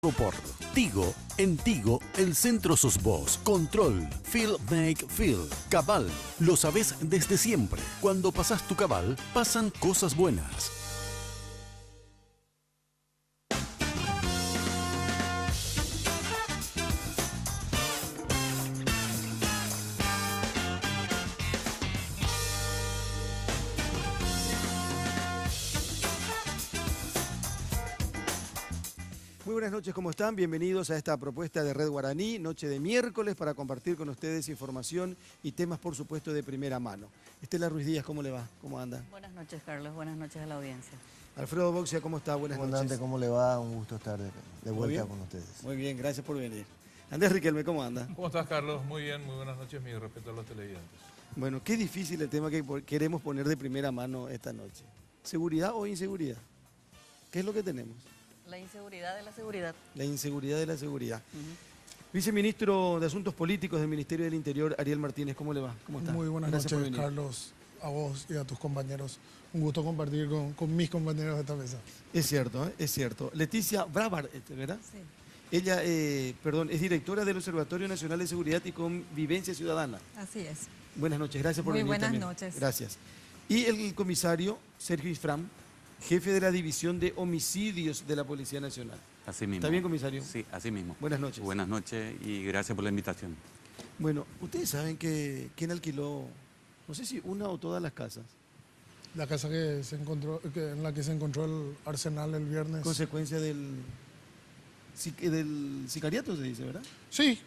por Tigo. En Tigo, el centro sos vos. Control, Feel Make Feel. Cabal, lo sabés desde siempre. Cuando pasás tu cabal, pasan cosas buenas. Muy buenas noches, ¿cómo están? Bienvenidos a esta propuesta de Red Guaraní, noche de miércoles, para compartir con ustedes información y temas, por supuesto, de primera mano. Estela Ruiz Díaz, ¿cómo le va? ¿Cómo anda? Buenas noches, Carlos. Buenas noches a la audiencia. Alfredo Boxia, ¿cómo está? Buenas noches. Comandante, ¿cómo le va? Un gusto estar de vuelta con ustedes. Muy bien, gracias por venir. Andrés Riquelme, ¿cómo anda? ¿Cómo estás, Carlos? Muy bien, muy buenas noches, mi respeto a los televidentes. Bueno, qué difícil el tema que queremos poner de primera mano esta noche. ¿Seguridad o inseguridad? ¿Qué es lo que tenemos? La inseguridad de la seguridad. La inseguridad de la seguridad. Viceministro de Asuntos Políticos del Ministerio del Interior, Ariel Martínez, ¿cómo le va? ¿Cómo está? Muy buenas Gracias por noches, venir. Carlos, a vos y a tus compañeros. Un gusto compartir con mis compañeros de esta mesa. Es cierto, ¿eh? Es cierto. Leticia Bravar, ¿verdad? Sí. Ella, es directora del Observatorio Nacional de Seguridad y Convivencia Ciudadana. Así es. Buenas noches, gracias por Muy venir buenas también. noches. Gracias. Y el comisario Sergio Isfram, jefe de la División de Homicidios de la Policía Nacional. Así mismo. ¿Está bien, comisario? Sí, así mismo. Buenas noches. Buenas noches y gracias por la invitación. Bueno, ustedes saben que quién alquiló, no sé si una o todas las casas, La casa que se encontró, en la que se encontró el arsenal el viernes. consecuencia del sicariato, se dice, ¿verdad? Sí,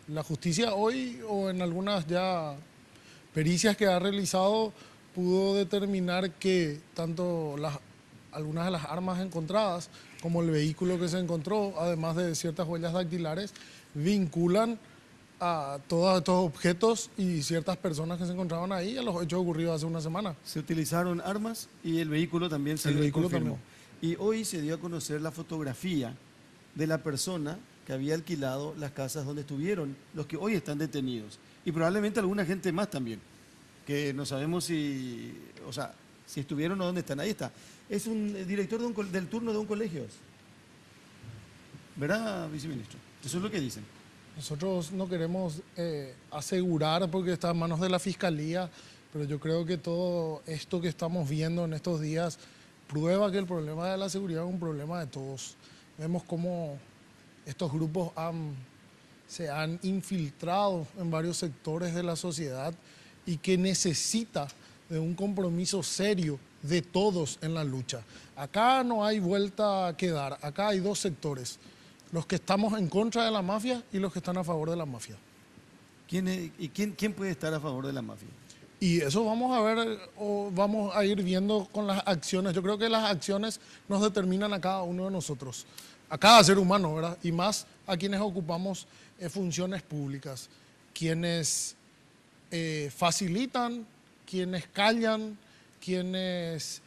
la justicia hoy o en algunas ya pericias que ha realizado pudo determinar que tanto algunas de las armas encontradas como el vehículo que se encontró, además de ciertas huellas dactilares, vinculan a todos estos objetos y ciertas personas que se encontraban ahí a los hechos ocurridos hace una semana. Se utilizaron armas y el vehículo también se El vehículo confirmó. también. Y hoy se dio a conocer la fotografía de la persona que había alquilado las casas donde estuvieron los que hoy están detenidos. Y probablemente alguna gente más también, que no sabemos si estuvieron o dónde están. Ahí está. Es un director del turno de un colegio. ¿Verdad, viceministro? Eso es lo que dicen. Nosotros no queremos asegurar porque está en manos de la Fiscalía, pero yo creo que todo esto que estamos viendo en estos días prueba que el problema de la seguridad es un problema de todos. Vemos cómo estos grupos se han infiltrado en varios sectores de la sociedad y que necesita de un compromiso serio de todos en la lucha. Acá no hay vuelta que dar, acá hay dos sectores. Los que estamos en contra de la mafia y los que están a favor de la mafia. ¿Quién puede estar a favor de la mafia? Y eso vamos a ver o vamos a ir viendo con las acciones. Yo creo que las acciones nos determinan a cada uno de nosotros, a cada ser humano, ¿verdad? Y más a quienes ocupamos funciones públicas, quienes facilitan, quienes callan, quienes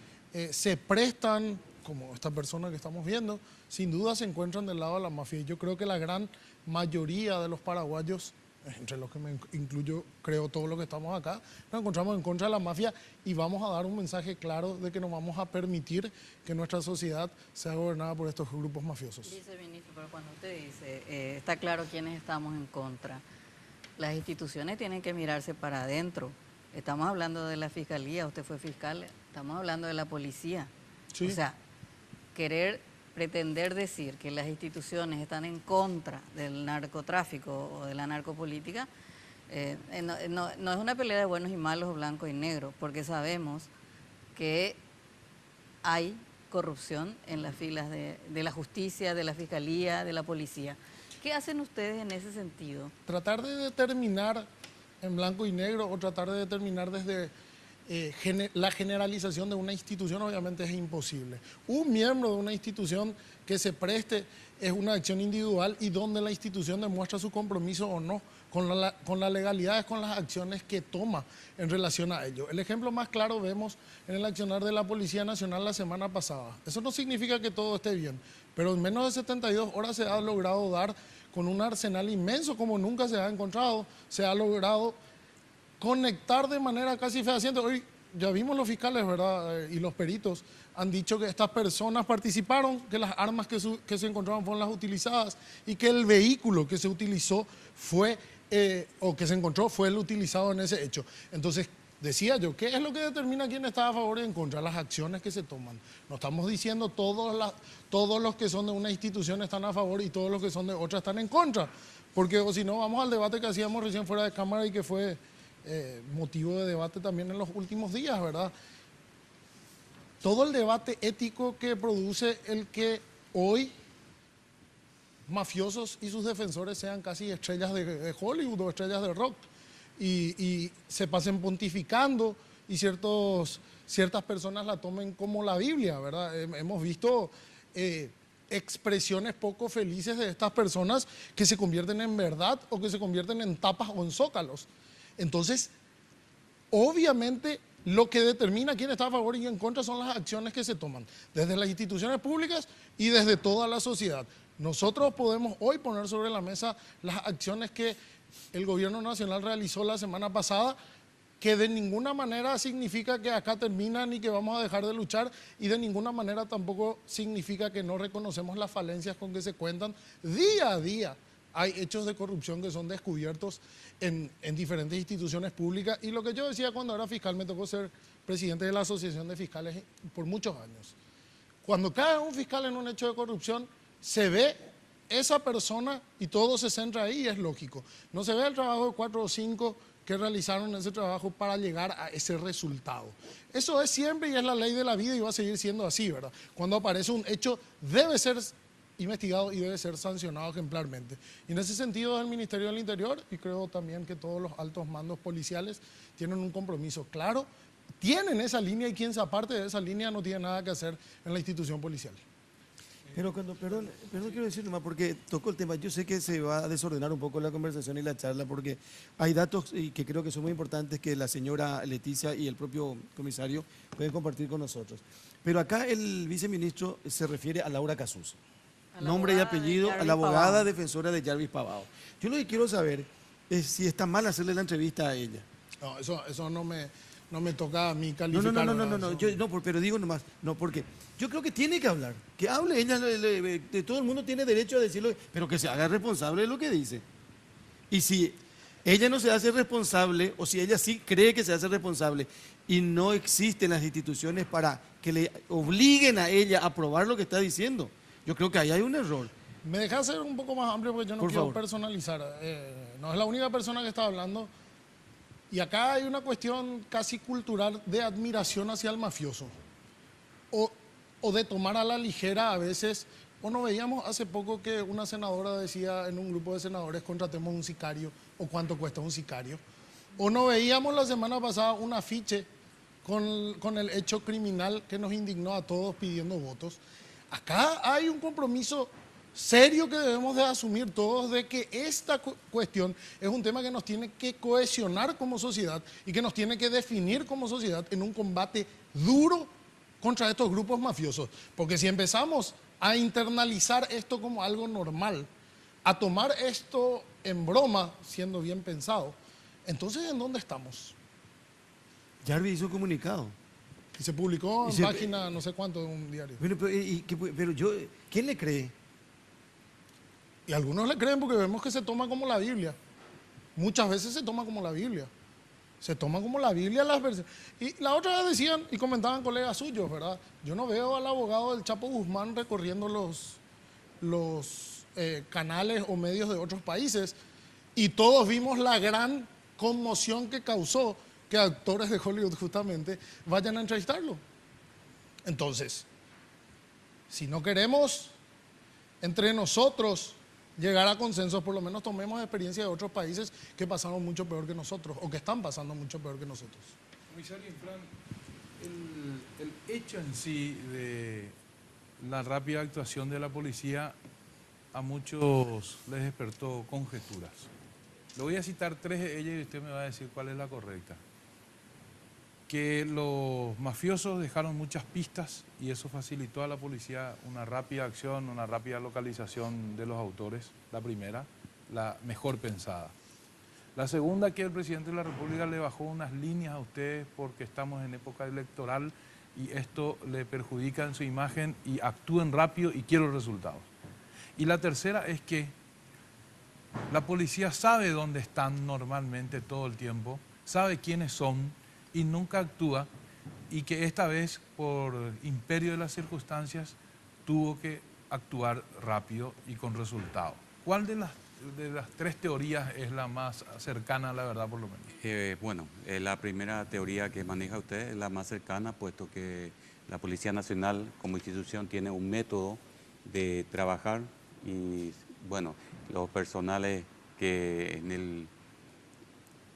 se prestan, como esta persona que estamos viendo, sin duda se encuentran del lado de la mafia. Y yo creo que la gran mayoría de los paraguayos, entre los que me incluyo, creo todos los que estamos acá, nos encontramos en contra de la mafia y vamos a dar un mensaje claro de que no vamos a permitir que nuestra sociedad sea gobernada por estos grupos mafiosos. Viceministro, pero cuando usted dice, está claro quiénes estamos en contra, las instituciones tienen que mirarse para adentro. Estamos hablando de la Fiscalía, usted fue fiscal, estamos hablando de la policía. Sí. O sea, pretender decir que las instituciones están en contra del narcotráfico o de la narcopolítica, no es una pelea de buenos y malos, blancos y negros, porque sabemos que hay corrupción en las filas de la justicia, de la fiscalía, de la policía. ¿Qué hacen ustedes en ese sentido? Tratar de determinar en blanco y negro o tratar de determinar desde la generalización de una institución obviamente es imposible. Un miembro de una institución que se preste es una acción individual y donde la institución demuestra su compromiso o no con la legalidad, es con las acciones que toma en relación a ello. El ejemplo más claro vemos en el accionar de la Policía Nacional la semana pasada. Eso no significa que todo esté bien, pero en menos de 72 horas se ha logrado dar con un arsenal inmenso como nunca se ha encontrado, se ha logrado conectar de manera casi fehaciente. Hoy ya vimos los fiscales, ¿verdad? Y los peritos han dicho que estas personas participaron, que las armas que se encontraban fueron las utilizadas y que el vehículo que se utilizó fue, o que se encontró fue el utilizado en ese hecho. Entonces, decía yo, ¿qué es lo que determina quién está a favor y en contra? Las acciones que se toman. No estamos diciendo todos los que son de una institución están a favor y todos los que son de otra están en contra. Porque o si no, vamos al debate que hacíamos recién fuera de cámara y que fue motivo de debate también en los últimos días, ¿verdad? Todo el debate ético que produce el que hoy mafiosos y sus defensores sean casi estrellas de Hollywood o estrellas de rock y se pasen pontificando y ciertas personas la tomen como la Biblia, ¿verdad? Hemos visto expresiones poco felices de estas personas que se convierten en verdad o que se convierten en tapas o en zócalos. Entonces, obviamente, lo que determina quién está a favor y en contra son las acciones que se toman, desde las instituciones públicas y desde toda la sociedad. Nosotros podemos hoy poner sobre la mesa las acciones que el gobierno nacional realizó la semana pasada, que de ninguna manera significa que acá termina ni que vamos a dejar de luchar y de ninguna manera tampoco significa que no reconocemos las falencias con que se cuentan día a día. Hay hechos de corrupción que son descubiertos en diferentes instituciones públicas y lo que yo decía cuando era fiscal, me tocó ser presidente de la Asociación de Fiscales por muchos años. Cuando cae un fiscal en un hecho de corrupción, se ve esa persona y todo se centra ahí y es lógico. No se ve el trabajo de 4 o 5 que realizaron ese trabajo para llegar a ese resultado. Eso es siempre y es la ley de la vida y va a seguir siendo así, ¿verdad? Cuando aparece un hecho debe ser investigado y debe ser sancionado ejemplarmente. Y en ese sentido el Ministerio del Interior, y creo también que todos los altos mandos policiales tienen un compromiso claro, tienen esa línea y quien se aparte de esa línea no tiene nada que hacer en la institución policial. Pero perdón, quiero decir nomás, porque tocó el tema, yo sé que se va a desordenar un poco la conversación y la charla, porque hay datos que creo que son muy importantes que la señora Leticia y el propio comisario pueden compartir con nosotros. Pero acá el viceministro se refiere a Laura Casús, nombre y apellido, a la abogada defensora de Jarvis Pavao. Yo lo que quiero saber es si está mal hacerle la entrevista a ella. No, eso no me toca a mí calificar. No, pero digo nomás, no, porque yo creo que tiene que hablar, que hable ella, de todo el mundo tiene derecho a decirlo, pero que se haga responsable de lo que dice. Y si ella no se hace responsable, o si ella sí cree que se hace responsable, y no existen las instituciones para que le obliguen a ella a probar lo que está diciendo, yo creo que ahí hay un error. Me deja ser un poco más amplio porque yo no quiero personalizar. No es la única persona que está hablando. Y acá hay una cuestión casi cultural de admiración hacia el mafioso. O de tomar a la ligera a veces. O no veíamos hace poco que una senadora decía en un grupo de senadores contratemos un sicario o cuánto cuesta un sicario. O no veíamos la semana pasada un afiche con el hecho criminal que nos indignó a todos pidiendo votos. Acá hay un compromiso serio que debemos de asumir todos de que esta cuestión es un tema que nos tiene que cohesionar como sociedad y que nos tiene que definir como sociedad en un combate duro contra estos grupos mafiosos. Porque si empezamos a internalizar esto como algo normal, a tomar esto en broma, siendo bien pensado, entonces ¿en dónde estamos? Jarvis hizo un comunicado. Y se publicó en página no sé cuánto de un diario. ¿Quién le cree? Y algunos le creen porque vemos que se toma como la Biblia. Muchas veces se toma como la Biblia. Se toma como la Biblia las versiones. Y la otra vez decían y comentaban colegas suyos, ¿verdad? Yo no veo al abogado del Chapo Guzmán recorriendo los canales o medios de otros países y todos vimos la gran conmoción que causó que actores de Hollywood justamente vayan a entrevistarlo. Entonces, si no queremos entre nosotros llegar a consensos, por lo menos tomemos experiencia de otros países que pasaron mucho peor que nosotros o que están pasando mucho peor que nosotros. Comisario Infran, el hecho en sí de la rápida actuación de la policía a muchos les despertó conjeturas. Le voy a citar 3 de ellas y usted me va a decir cuál es la correcta. Que los mafiosos dejaron muchas pistas y eso facilitó a la policía una rápida acción, una rápida localización de los autores, la primera, la mejor pensada. La segunda, que el presidente de la República le bajó unas líneas a ustedes porque estamos en época electoral y esto le perjudica en su imagen y actúen rápido y quiero resultados. Y la tercera es que la policía sabe dónde están normalmente todo el tiempo, sabe quiénes son y nunca actúa, y que esta vez, por imperio de las circunstancias, tuvo que actuar rápido y con resultado. ¿Cuál de las tres teorías es la más cercana a la verdad, por lo menos? Bueno, la primera teoría que maneja usted es la más cercana, puesto que la Policía Nacional como institución tiene un método de trabajar y, bueno, los personales que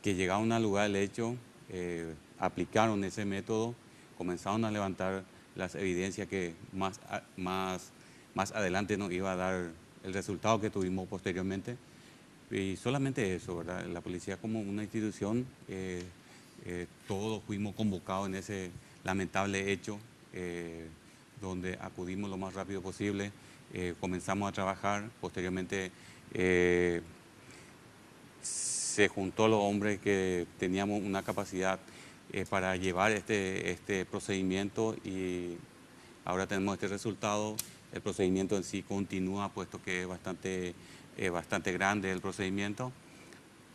llegaron al lugar del hecho aplicaron ese método, comenzaron a levantar las evidencias que más adelante nos iba a dar el resultado que tuvimos posteriormente. Y solamente eso, ¿verdad? La policía como una institución, todos fuimos convocados en ese lamentable hecho, donde acudimos lo más rápido posible, comenzamos a trabajar, posteriormente se juntó los hombres que teníamos una capacidad para llevar este procedimiento y ahora tenemos este resultado. El procedimiento en sí continúa, puesto que es bastante grande el procedimiento,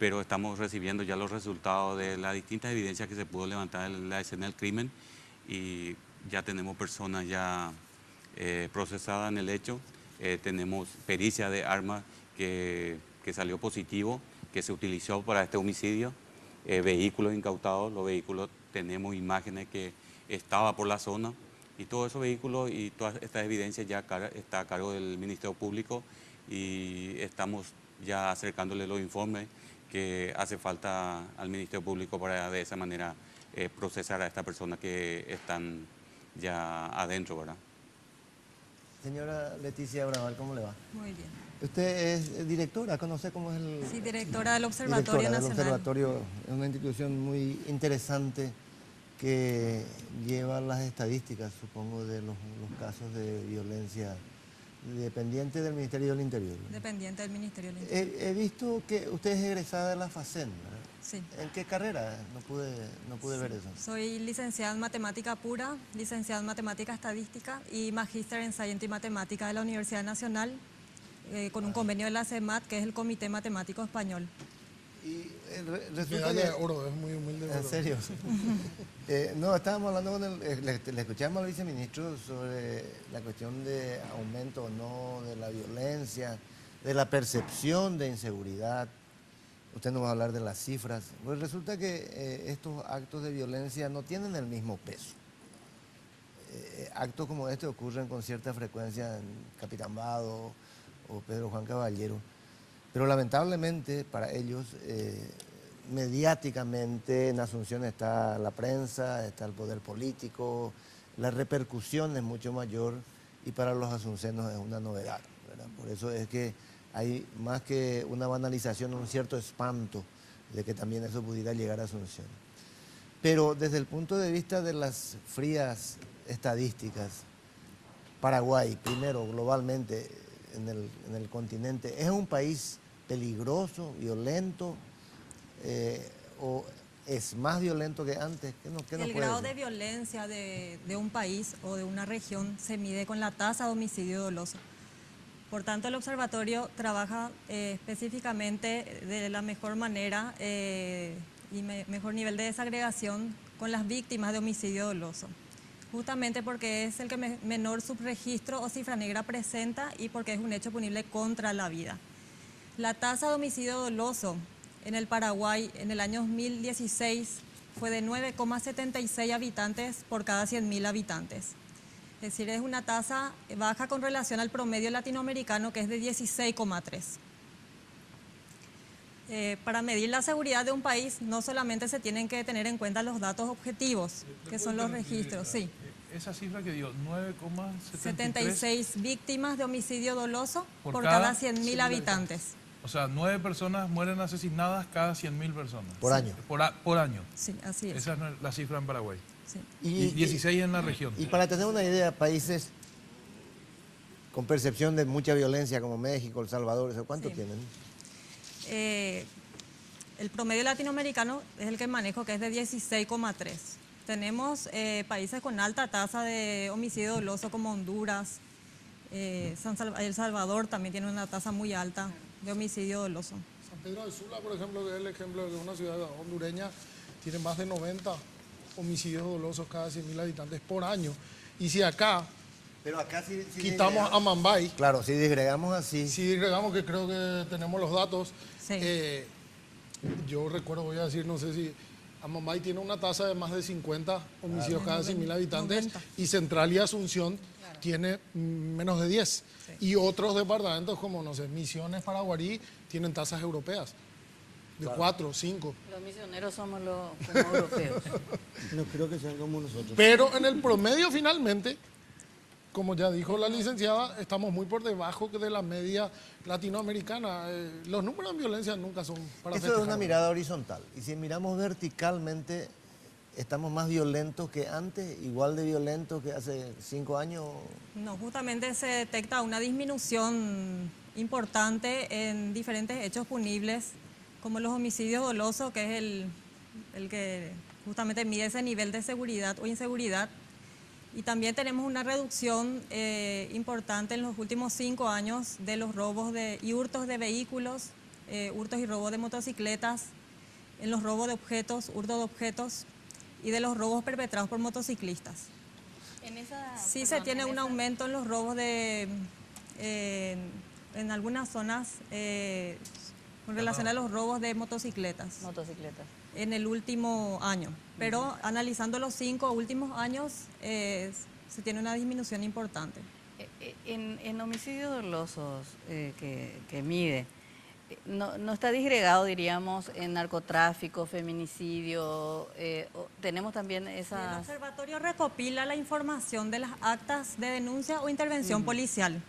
pero estamos recibiendo ya los resultados de las distintas evidencias que se pudo levantar en la escena del crimen y ya tenemos personas ya procesadas en el hecho. Tenemos pericia de armas que salió positivo, que se utilizó para este homicidio, vehículos incautados, los vehículos tenemos imágenes que estaba por la zona y todos esos vehículos y todas estas evidencias ya está a cargo del Ministerio Público y estamos ya acercándole los informes que hace falta al Ministerio Público para de esa manera procesar a estas personas que están ya adentro, ¿verdad? Señora Leticia Braval, ¿cómo le va? Muy bien. Usted es directora, ¿conoce cómo es el...? Sí, directora del Observatorio Nacional. Del Observatorio, es una institución muy interesante que lleva las estadísticas, supongo, de los casos de violencia dependiente del Ministerio del Interior. Dependiente del Ministerio del Interior. He visto que usted es egresada de la FACEN, ¿verdad? Sí. ¿En qué carrera? No pude ver eso. Soy licenciada en Matemática Pura, licenciada en Matemática Estadística y magíster en Ciencia y Matemática de la Universidad Nacional, con un convenio de la CEMAT, que es el Comité Matemático Español. Y resulta Medalla de que... oro, es muy humilde. ¿En serio? No, estábamos hablando con le escuchamos al viceministro sobre la cuestión de aumento o no de la violencia, de la percepción de inseguridad. Usted nos va a hablar de las cifras. Pues resulta que estos actos de violencia no tienen el mismo peso. Actos como este ocurren con cierta frecuencia en Capitán Vado o Pedro Juan Caballero, pero lamentablemente para ellos, mediáticamente en Asunción está la prensa, está el poder político, la repercusión es mucho mayor y para los asuncenos es una novedad, ¿verdad? Por eso es que hay más que una banalización, un cierto espanto de que también eso pudiera llegar a Asunción. Pero desde el punto de vista de las frías estadísticas, Paraguay, primero globalmente en el continente, ¿es un país peligroso, violento, o es más violento que antes? El grado de violencia de un país o de una región se mide con la tasa de homicidio doloso. Por tanto, el observatorio trabaja específicamente de la mejor manera y mejor nivel de desagregación con las víctimas de homicidio doloso, justamente porque es el que menor subregistro o cifra negra presenta y porque es un hecho punible contra la vida. La tasa de homicidio doloso en el Paraguay en el año 2016 fue de 9,76 habitantes por cada 100.000 habitantes. Es decir, es una tasa baja con relación al promedio latinoamericano, que es de 16,3. Para medir la seguridad de un país no solamente se tienen que tener en cuenta los datos objetivos, que son los registros, sí. Esa cifra que dio, 9,76 víctimas de homicidio doloso por cada 100.000 habitantes. O sea, 9 personas mueren asesinadas cada 100.000 personas. Por año. Por año. Sí, así es. Esa es la cifra en Paraguay. Sí. Y 16 en la región. Y para tener una idea, países con percepción de mucha violencia como México, El Salvador, ¿cuánto Sí. tienen? el promedio latinoamericano es el que manejo, que es de 16,3. Tenemos países con alta tasa de homicidio doloso como Honduras, El Salvador también tiene una tasa muy alta de homicidio doloso. San Pedro de Sula, por ejemplo, que es el ejemplo de una ciudad hondureña, tiene más de 90 homicidios dolosos cada 100.000 habitantes por año. Y si acá Pero acá sí quitamos a Mambay, claro, si disgregamos así. si agregamos que creo que tenemos los datos, Sí. yo recuerdo, voy a decir, no sé si Amambay tiene una tasa de más de 50 homicidios cada 100.000 habitantes 90. y Central y Asunción tiene menos de 10. Y otros departamentos como, no sé, Misiones, Paraguarí, tienen tasas europeas de 4, 5. Los misioneros somos los como europeos. No creo que sean como nosotros. Pero en el promedio finalmente, como ya dijo la licenciada, estamos muy por debajo de la media latinoamericana. Los números de violencia nunca son para Eso es una festejar. mirada horizontal. Y si miramos verticalmente, estamos más violentos que antes, igual de violentos que hace 5 años. No, justamente se detecta una disminución importante en diferentes hechos punibles, como los homicidios dolosos, que es el que justamente mide ese nivel de seguridad o inseguridad. Y también tenemos una reducción importante en los últimos 5 años de los robos y hurtos de vehículos, hurtos y robos de motocicletas, en los robos de objetos, hurto de objetos y de los robos perpetrados por motociclistas. Sí se tiene un aumento en los robos en algunas zonas con relación a los robos de motocicletas Motocicletas. en el último año. Pero analizando los 5 últimos años, se tiene una disminución importante. En homicidios dolosos que mide, no está disgregado, diríamos, en narcotráfico, feminicidio, tenemos también El esas... observatorio recopila la información de las actas de denuncia o intervención policial.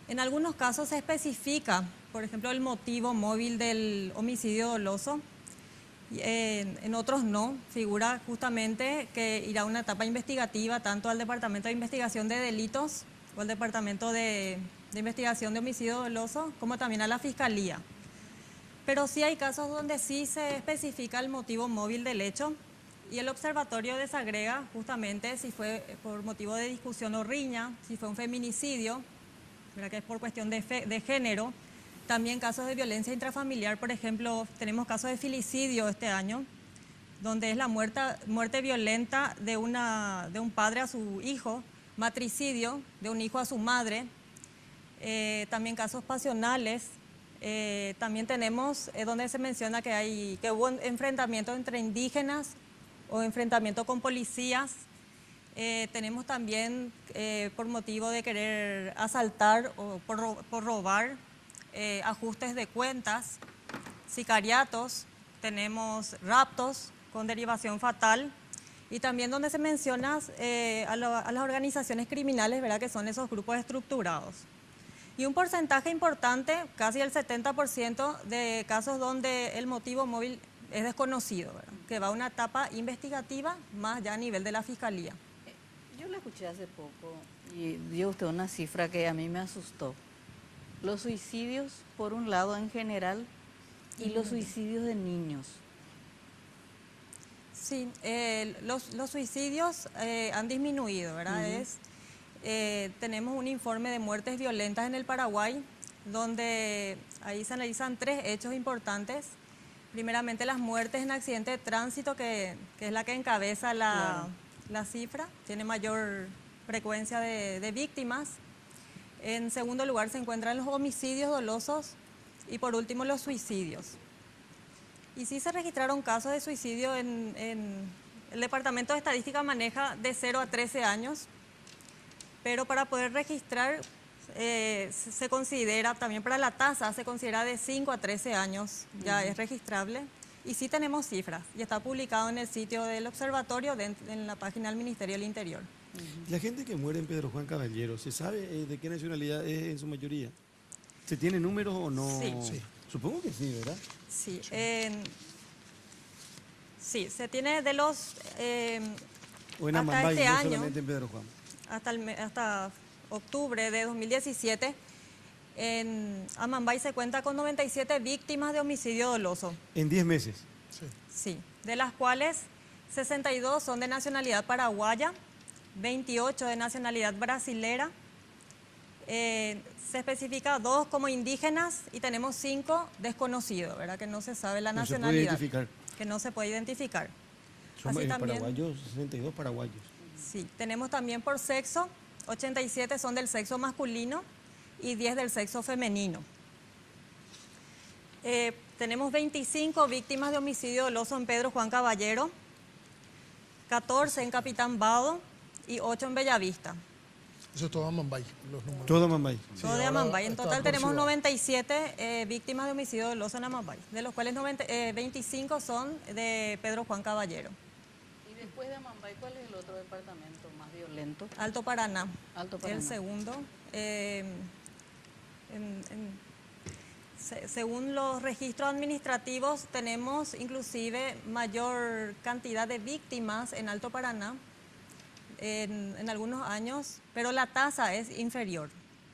En algunos casos se especifica, por ejemplo, el motivo móvil del homicidio doloso. En otros no, figura justamente que irá a una etapa investigativa tanto al Departamento de Investigación de Delitos o al Departamento de Investigación de Homicidio Doloso, como también a la Fiscalía. Pero sí hay casos donde sí se especifica el motivo móvil del hecho y el observatorio desagrega justamente si fue por motivo de discusión o riña, si fue un feminicidio, ¿verdad? Que es por cuestión de género. También casos de violencia intrafamiliar, por ejemplo, tenemos casos de filicidio este año, donde es la muerte violenta de un padre a su hijo, matricidio de un hijo a su madre, también casos pasionales. También tenemos donde se menciona que hubo enfrentamientos entre indígenas o enfrentamiento con policías. Tenemos también por motivo de querer asaltar o por robar, ajustes de cuentas, sicariatos, tenemos raptos con derivación fatal y también donde se menciona a las organizaciones criminales, ¿verdad? Que son esos grupos estructurados. Y un porcentaje importante, casi el 70% de casos donde el motivo móvil es desconocido, ¿verdad? Que va a una etapa investigativa más ya a nivel de la Fiscalía. Yo la escuché hace poco y dio usted una cifra que a mí me asustó. Los suicidios, por un lado, en general, y los suicidios de niños. Sí, los suicidios han disminuido, ¿verdad? Tenemos un informe de muertes violentas en el Paraguay, donde ahí se analizan 3 hechos importantes. Primeramente, las muertes en accidente de tránsito, que es la que encabeza la cifra, tiene mayor frecuencia de víctimas. En segundo lugar se encuentran los homicidios dolosos y por último los suicidios. Y sí se registraron casos de suicidio en el Departamento de Estadística maneja de 0 a 13 años, pero para poder registrar se considera, también para la tasa, se considera de 5 a 13 años, ya es registrable. Y sí tenemos cifras y está publicado en el sitio del observatorio, en la página del Ministerio del Interior. La gente que muere en Pedro Juan Caballero, ¿se sabe de qué nacionalidad es en su mayoría? ¿Se tiene números o no? Sí. Supongo que sí, ¿verdad? Sí, sí, se tiene de los... O en hasta Amambay, este no año, solamente en Pedro Juan. hasta octubre de 2017, En Amambay se cuenta con 97 víctimas de homicidio doloso. En 10 meses. Sí, de las cuales 62 son de nacionalidad paraguaya, 28 de nacionalidad brasilera, se especifica 2 como indígenas y tenemos 5 desconocidos, ¿verdad? Que no se sabe la No se puede nacionalidad. identificar. Que no se puede identificar. Son Así también, paraguayos, 62 paraguayos. sí, tenemos también por sexo, 87 son del sexo masculino y 10 del sexo femenino. Tenemos 25 víctimas de homicidio doloso en Pedro Juan Caballero, 14 en Capitán Vado y 8 en Bellavista. Eso es todo Amambay, los números. Todo Amambay. Sí, Todo de ahora Amambay. En está total por tenemos ciudad. 97 víctimas de homicidio doloso en Amambay, de los cuales 25 son de Pedro Juan Caballero. Y después de Amambay, ¿cuál es el otro departamento más violento? Alto Paraná, Alto Paraná. el segundo. Según los registros administrativos, tenemos inclusive mayor cantidad de víctimas en Alto Paraná en algunos años, pero la tasa es inferior.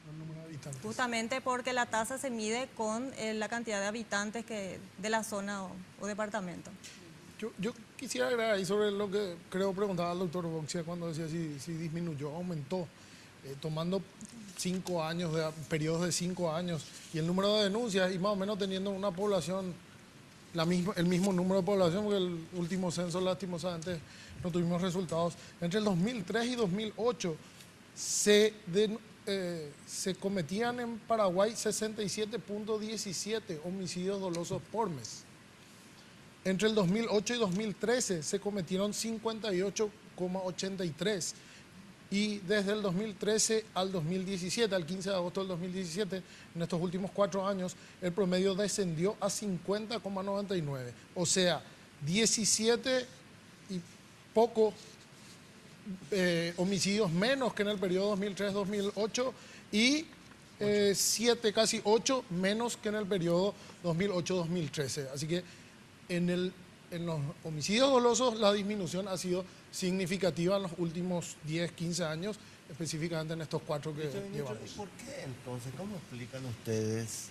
El número de habitantes. Justamente porque la tasa se mide con la cantidad de habitantes de la zona o departamento. Yo quisiera agregar ahí sobre lo que creo preguntaba el doctor Boxia cuando decía si disminuyó, aumentó, tomando 5 años, periodos de 5 años, y el número de denuncias, y más o menos teniendo una población, el mismo número de población, porque el último censo lastimosamente no tuvimos resultados. Entre el 2003 y 2008 se cometían en Paraguay 67.17 homicidios dolosos por mes. Entre el 2008 y 2013 se cometieron 58,83. Y desde el 2013 al 2017, al 15 de agosto del 2017, en estos últimos 4 años, el promedio descendió a 50,99. O sea, 17 y poco homicidios menos que en el periodo 2003-2008 y 7, casi 8 menos que en el periodo 2008-2013. Así que en los homicidios dolosos la disminución ha sido significativa en los últimos 10, 15 años, específicamente en estos 4 que llevamos. ¿Por qué entonces, cómo explican ustedes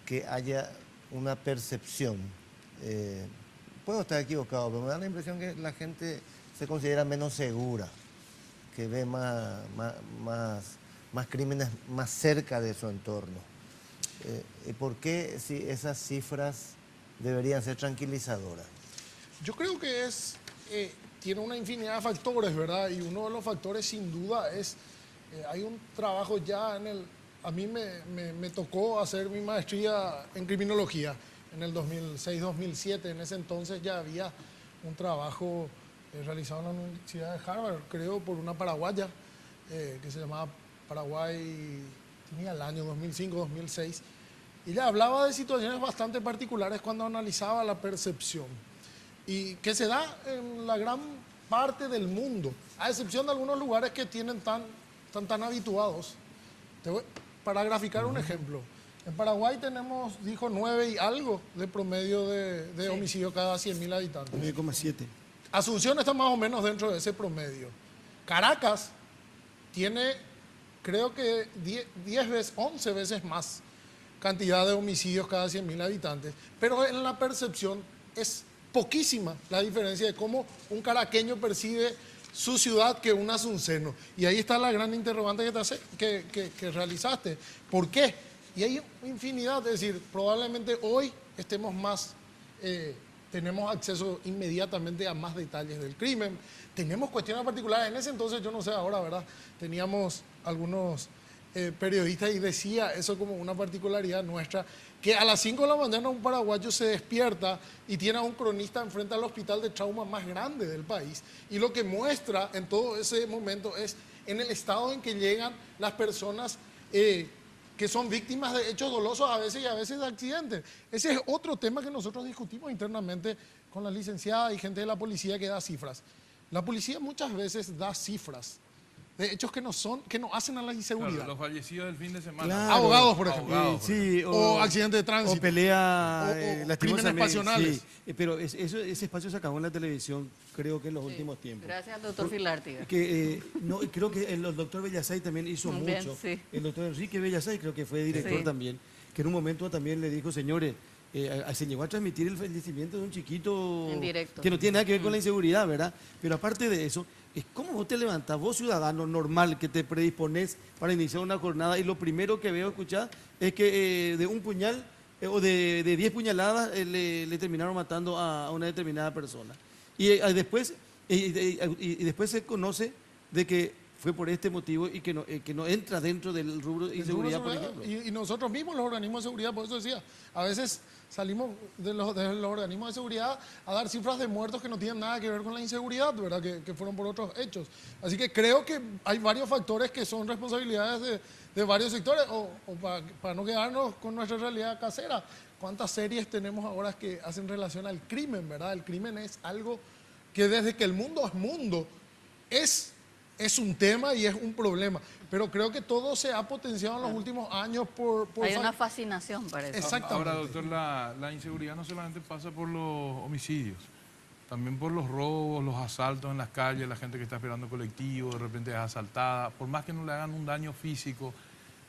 que haya una percepción? Puedo estar equivocado, pero me da la impresión que la gente se considera menos segura, que ve más crímenes más cerca de su entorno. ¿Y por qué si esas cifras deberían ser tranquilizadoras? Yo creo que tiene una infinidad de factores, ¿verdad? Y uno de los factores sin duda es, hay un trabajo ya a mí me tocó hacer mi maestría en criminología en el 2006-2007. En ese entonces ya había un trabajo realizado en la Universidad de Harvard, creo, por una paraguaya que se llamaba Paraguay, tenía el año 2005-2006. Y ella hablaba de situaciones bastante particulares cuando analizaba la percepción. Y que se da en la gran parte del mundo, a excepción de algunos lugares que tienen tan habituados. Para graficar un ejemplo, en Paraguay tenemos, dijo, 9 y algo de promedio de homicidio cada 100.000 habitantes. 9,7. Asunción está más o menos dentro de ese promedio. Caracas tiene, creo que 10 veces, 11 veces más cantidad de homicidios cada 100.000 habitantes, pero en la percepción es poquísima la diferencia de cómo un caraqueño percibe su ciudad que un asunceno. Y ahí está la gran interrogante que realizaste. ¿Por qué? Y hay infinidad, es decir, probablemente hoy estemos más, tenemos acceso inmediatamente a más detalles del crimen, tenemos cuestiones particulares. En ese entonces, yo no sé ahora, ¿verdad? Teníamos algunos periodistas y decía eso como una particularidad nuestra, que a las 5 de la mañana un paraguayo se despierta y tiene a un cronista enfrente al hospital de trauma más grande del país. Y lo que muestra en todo ese momento es en el estado en que llegan las personas que son víctimas de hechos dolosos a veces y a veces de accidentes. Ese es otro tema que nosotros discutimos internamente con la licenciada y gente de la policía que da cifras. La policía muchas veces da cifras. Es de hechos que no hacen a la inseguridad. Claro, los fallecidos del fin de semana. Claro. Abogados, por ejemplo. Abogados, Sí, O accidentes de tránsito. o pelea O crímenes lastimosamente, pasionales. sí. Pero ese espacio se acabó en la televisión, creo que en los últimos tiempos. Gracias al doctor Filártiga. No, creo que el doctor Bellasay también hizo También, mucho. sí. El doctor Enrique Bellasay creo que fue director Sí. también, que en un momento también le dijo, señores, se llegó a transmitir el fallecimiento de un chiquito En directo. que no tiene nada que ver con la inseguridad, ¿verdad? Pero aparte de eso, es cómo vos te levantás, vos ciudadano normal que te predisponés para iniciar una jornada y lo primero que veo escuchar es que de un puñal o de 10 puñaladas le terminaron matando a una determinada persona. Y después se conoce de que fue por este motivo y que no entra dentro del rubro de inseguridad, por ejemplo. Y nosotros mismos, los organismos de seguridad, por eso decía, a veces salimos de los organismos de seguridad a dar cifras de muertos que no tienen nada que ver con la inseguridad, ¿verdad? Que fueron por otros hechos. Así que creo que hay varios factores que son responsabilidades de varios sectores, o para no quedarnos con nuestra realidad casera. ¿Cuántas series tenemos ahora que hacen relación al crimen, verdad? El crimen es algo que desde que el mundo es mundo es un tema y es un problema, pero creo que todo se ha potenciado en los últimos años por Hay una fascinación, parece. Exactamente. Ahora, doctor, la inseguridad no solamente pasa por los homicidios, también por los robos, los asaltos en las calles, la gente que está esperando colectivo, de repente es asaltada, por más que no le hagan un daño físico,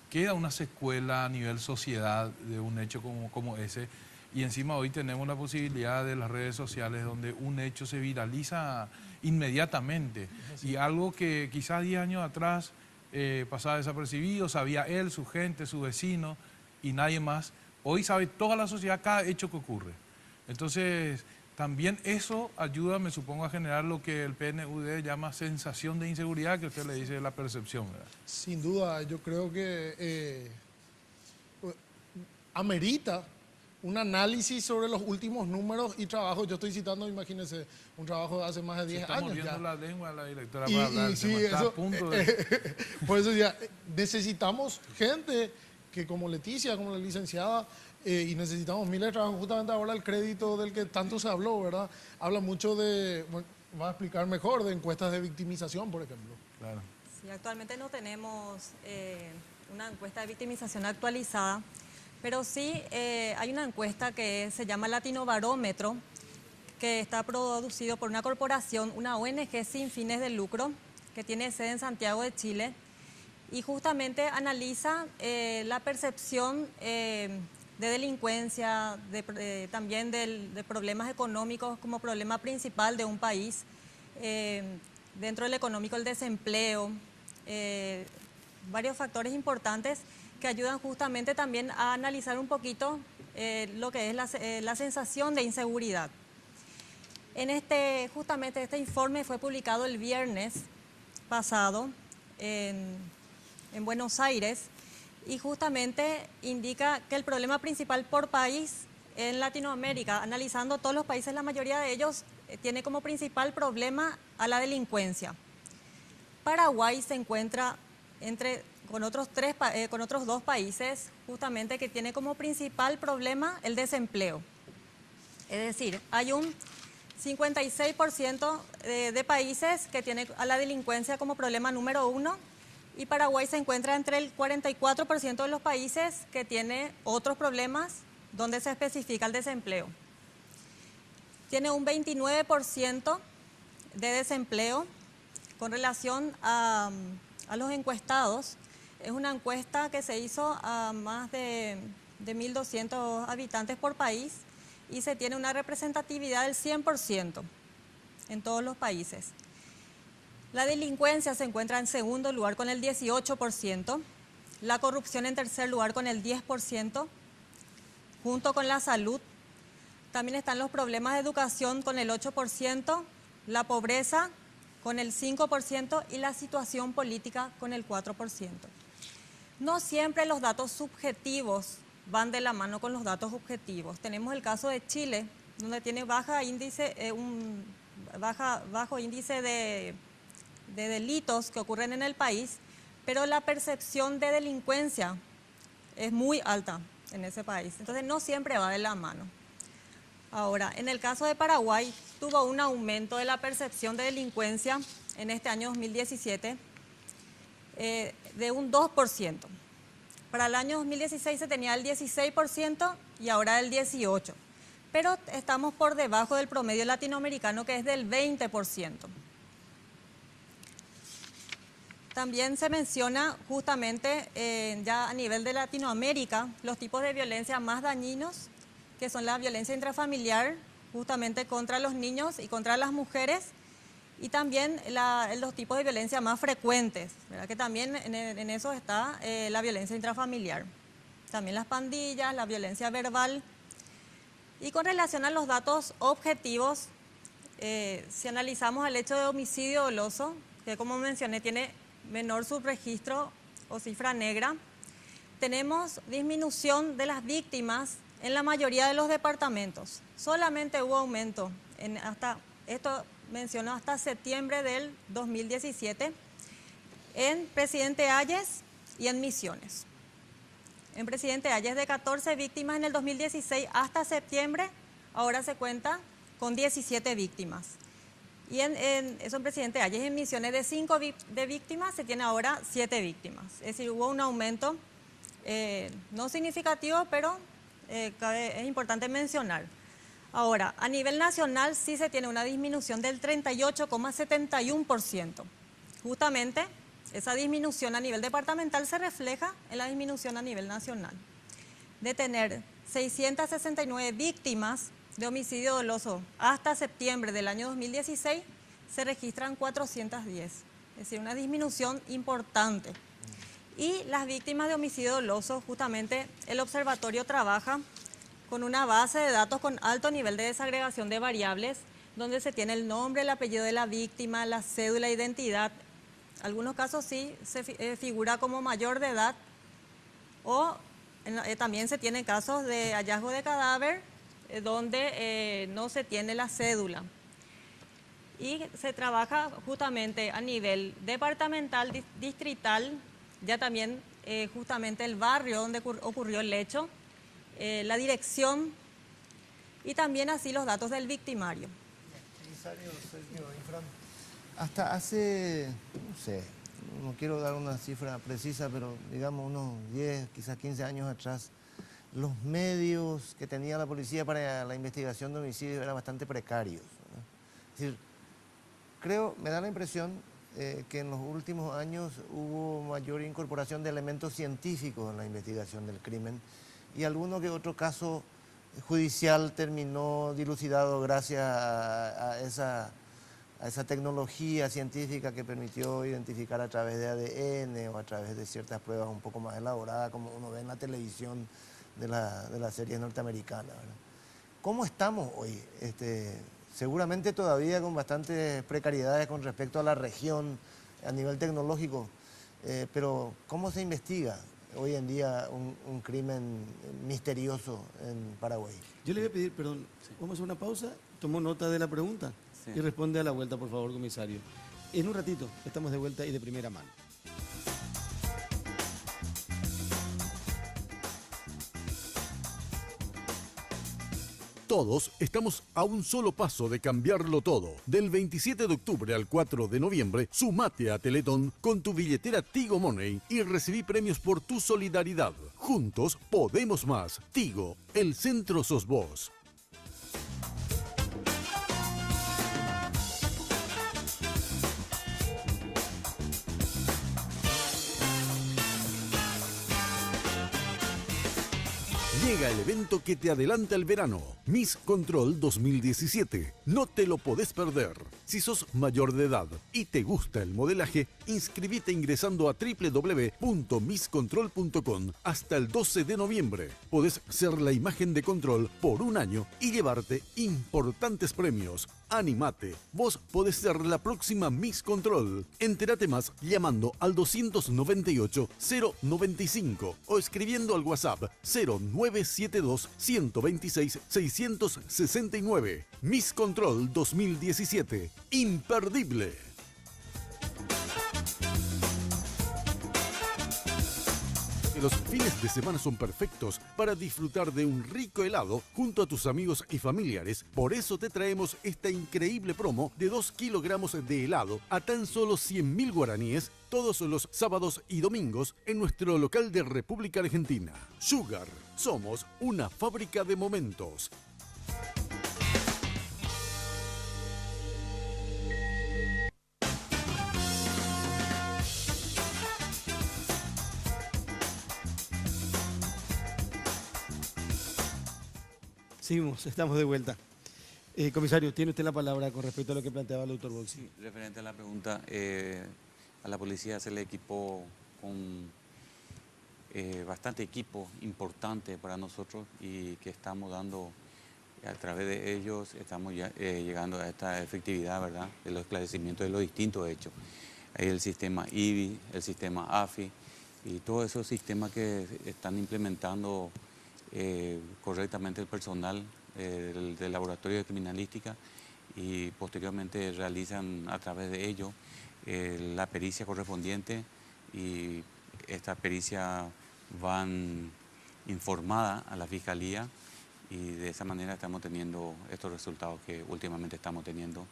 queda una secuela a nivel sociedad de un hecho como ese. Y encima hoy tenemos la posibilidad de las redes sociales donde un hecho se viraliza inmediatamente. Y algo que quizás 10 años atrás pasaba desapercibido, sabía él, su gente, su vecino y nadie más. Hoy sabe toda la sociedad cada hecho que ocurre. Entonces, también eso ayuda, me supongo, a generar lo que el PNUD llama sensación de inseguridad, que usted le dice la percepción, ¿verdad? Sin duda, yo creo que amerita un análisis sobre los últimos números y trabajos. Yo estoy citando, imagínense, un trabajo de hace más de 10 años. Estamos ya. viendo la lengua de la directora para hablar del Sí, tema. Está eso, a punto de... por eso ya necesitamos gente que como Leticia, como la licenciada, y necesitamos miles de trabajos. Justamente ahora el crédito del que tanto se habló, ¿verdad? Habla mucho de, bueno, va a explicar mejor, de encuestas de victimización, por ejemplo. Claro. Sí, actualmente no tenemos una encuesta de victimización actualizada, pero sí hay una encuesta que se llama Latinobarómetro, que está producido por una corporación, una ONG sin fines de lucro, que tiene sede en Santiago de Chile, y justamente analiza la percepción de delincuencia, también de problemas económicos como problema principal de un país. Dentro del económico, el desempleo, varios factores importantes que ayudan justamente también a analizar un poquito lo que es la sensación de inseguridad. Justamente este informe fue publicado el viernes pasado en Buenos Aires y justamente indica que el problema principal por país en Latinoamérica, analizando todos los países, la mayoría de ellos tiene como principal problema a la delincuencia. Paraguay se encuentra con otros dos países justamente que tiene como principal problema el desempleo. Es decir, hay un 56% de países que tiene a la delincuencia como problema número 1 y Paraguay se encuentra entre el 44% de los países que tiene otros problemas donde se especifica el desempleo. Tiene un 29% de desempleo con relación a los encuestados. Es una encuesta que se hizo a más de 1.200 habitantes por país y se tiene una representatividad del 100% en todos los países. La delincuencia se encuentra en segundo lugar con el 18%, la corrupción en tercer lugar con el 10%, junto con la salud. También están los problemas de educación con el 8%, la pobreza con el 5% y la situación política con el 4%. No siempre los datos subjetivos van de la mano con los datos objetivos. Tenemos el caso de Chile, donde tiene bajo índice de delitos que ocurren en el país, pero la percepción de delincuencia es muy alta en ese país. Entonces no siempre va de la mano. Ahora, en el caso de Paraguay, tuvo un aumento de la percepción de delincuencia en este año 2017 de un 2%. Para el año 2016 se tenía el 16% y ahora el 18%. Pero estamos por debajo del promedio latinoamericano, que es del 20%. También se menciona justamente ya a nivel de Latinoamérica los tipos de violencia más dañinos, que son la violencia intrafamiliar, justamente contra los niños y contra las mujeres, y también los tipos de violencia más frecuentes, ¿verdad? Que también en eso está la violencia intrafamiliar. También las pandillas, la violencia verbal. Y con relación a los datos objetivos, si analizamos el hecho de homicidio doloso, que como mencioné tiene menor subregistro o cifra negra, tenemos disminución de las víctimas en la mayoría de los departamentos. Solamente hubo aumento, esto mencionó hasta septiembre del 2017, en Presidente Hayes y en Misiones. En Presidente Hayes de 14 víctimas en el 2016 hasta septiembre, ahora se cuenta con 17 víctimas. Y eso en Presidente Hayes, en Misiones de 5 de víctimas se tiene ahora 7 víctimas. Es decir, hubo un aumento no significativo, pero es importante mencionar. Ahora, a nivel nacional sí se tiene una disminución del 38,71%. Justamente esa disminución a nivel departamental se refleja en la disminución a nivel nacional. De tener 669 víctimas de homicidio doloso hasta septiembre del año 2016, se registran 410. Es decir, una disminución importante. Y las víctimas de homicidio doloso, justamente el observatorio trabaja con una base de datos con alto nivel de desagregación de variables, donde se tiene el nombre, el apellido de la víctima, la cédula de identidad. En algunos casos sí se figura como mayor de edad, o también se tienen casos de hallazgo de cadáver donde no se tiene la cédula. Y se trabaja justamente a nivel departamental, distrital, ya también justamente el barrio donde ocurrió el hecho, la dirección y también así los datos del victimario. Comisario Sergio Infran, hasta hace, no sé, no quiero dar una cifra precisa, pero digamos unos 10, quizás 15 años atrás, los medios que tenía la policía para la investigación de homicidios eran bastante precarios, ¿verdad? Es decir, me da la impresión que en los últimos años hubo mayor incorporación de elementos científicos en la investigación del crimen y alguno que otro caso judicial terminó dilucidado gracias a esa tecnología científica que permitió identificar a través de ADN o a través de ciertas pruebas un poco más elaboradas, como uno ve en la televisión de las series norteamericanas, ¿verdad? ¿Cómo estamos hoy? Seguramente todavía con bastantes precariedades con respecto a la región a nivel tecnológico, pero ¿cómo se investiga hoy en día un crimen misterioso en Paraguay? Yo le voy a pedir, perdón, vamos a hacer una pausa, tomo nota de la pregunta y responde a la vuelta, por favor, comisario. En un ratito estamos de vuelta y de primera mano. Todos estamos a un solo paso de cambiarlo todo. Del 27 de octubre al 4 de noviembre, sumate a Teletón con tu billetera Tigo Money y recibí premios por tu solidaridad. Juntos podemos más. Tigo, el centro sos vos. Llega el evento que te adelanta el verano, Miss Control 2017. No te lo podés perder. Si sos mayor de edad y te gusta el modelaje, inscribite ingresando a www.misscontrol.com hasta el 12 de noviembre. Podés ser la imagen de Control por un año y llevarte importantes premios. Animate, vos podés ser la próxima Miss Control. Entérate más llamando al 298-095 o escribiendo al WhatsApp 0972-126-669. Miss Control 2017. Imperdible. Los fines de semana son perfectos para disfrutar de un rico helado junto a tus amigos y familiares. Por eso te traemos esta increíble promo de 2 kilogramos de helado a tan solo 100.000 guaraníes todos los sábados y domingos en nuestro local de República Argentina. Sugar, somos una fábrica de momentos. Seguimos, estamos de vuelta. Comisario, tiene usted la palabra con respecto a lo que planteaba el doctor Bolsi. Sí, referente a la pregunta, a la policía se le equipó con bastante equipo importante para nosotros y que estamos dando, a través de ellos, estamos llegando a esta efectividad, ¿verdad?, de los esclarecimientos de los distintos hechos. Hay el sistema IBI, el sistema AFI y todos esos sistemas que están implementando correctamente el personal del laboratorio de criminalística y posteriormente realizan a través de ello la pericia correspondiente y esta pericia van informada a la Fiscalía y de esa manera estamos teniendo estos resultados que últimamente estamos teniendo.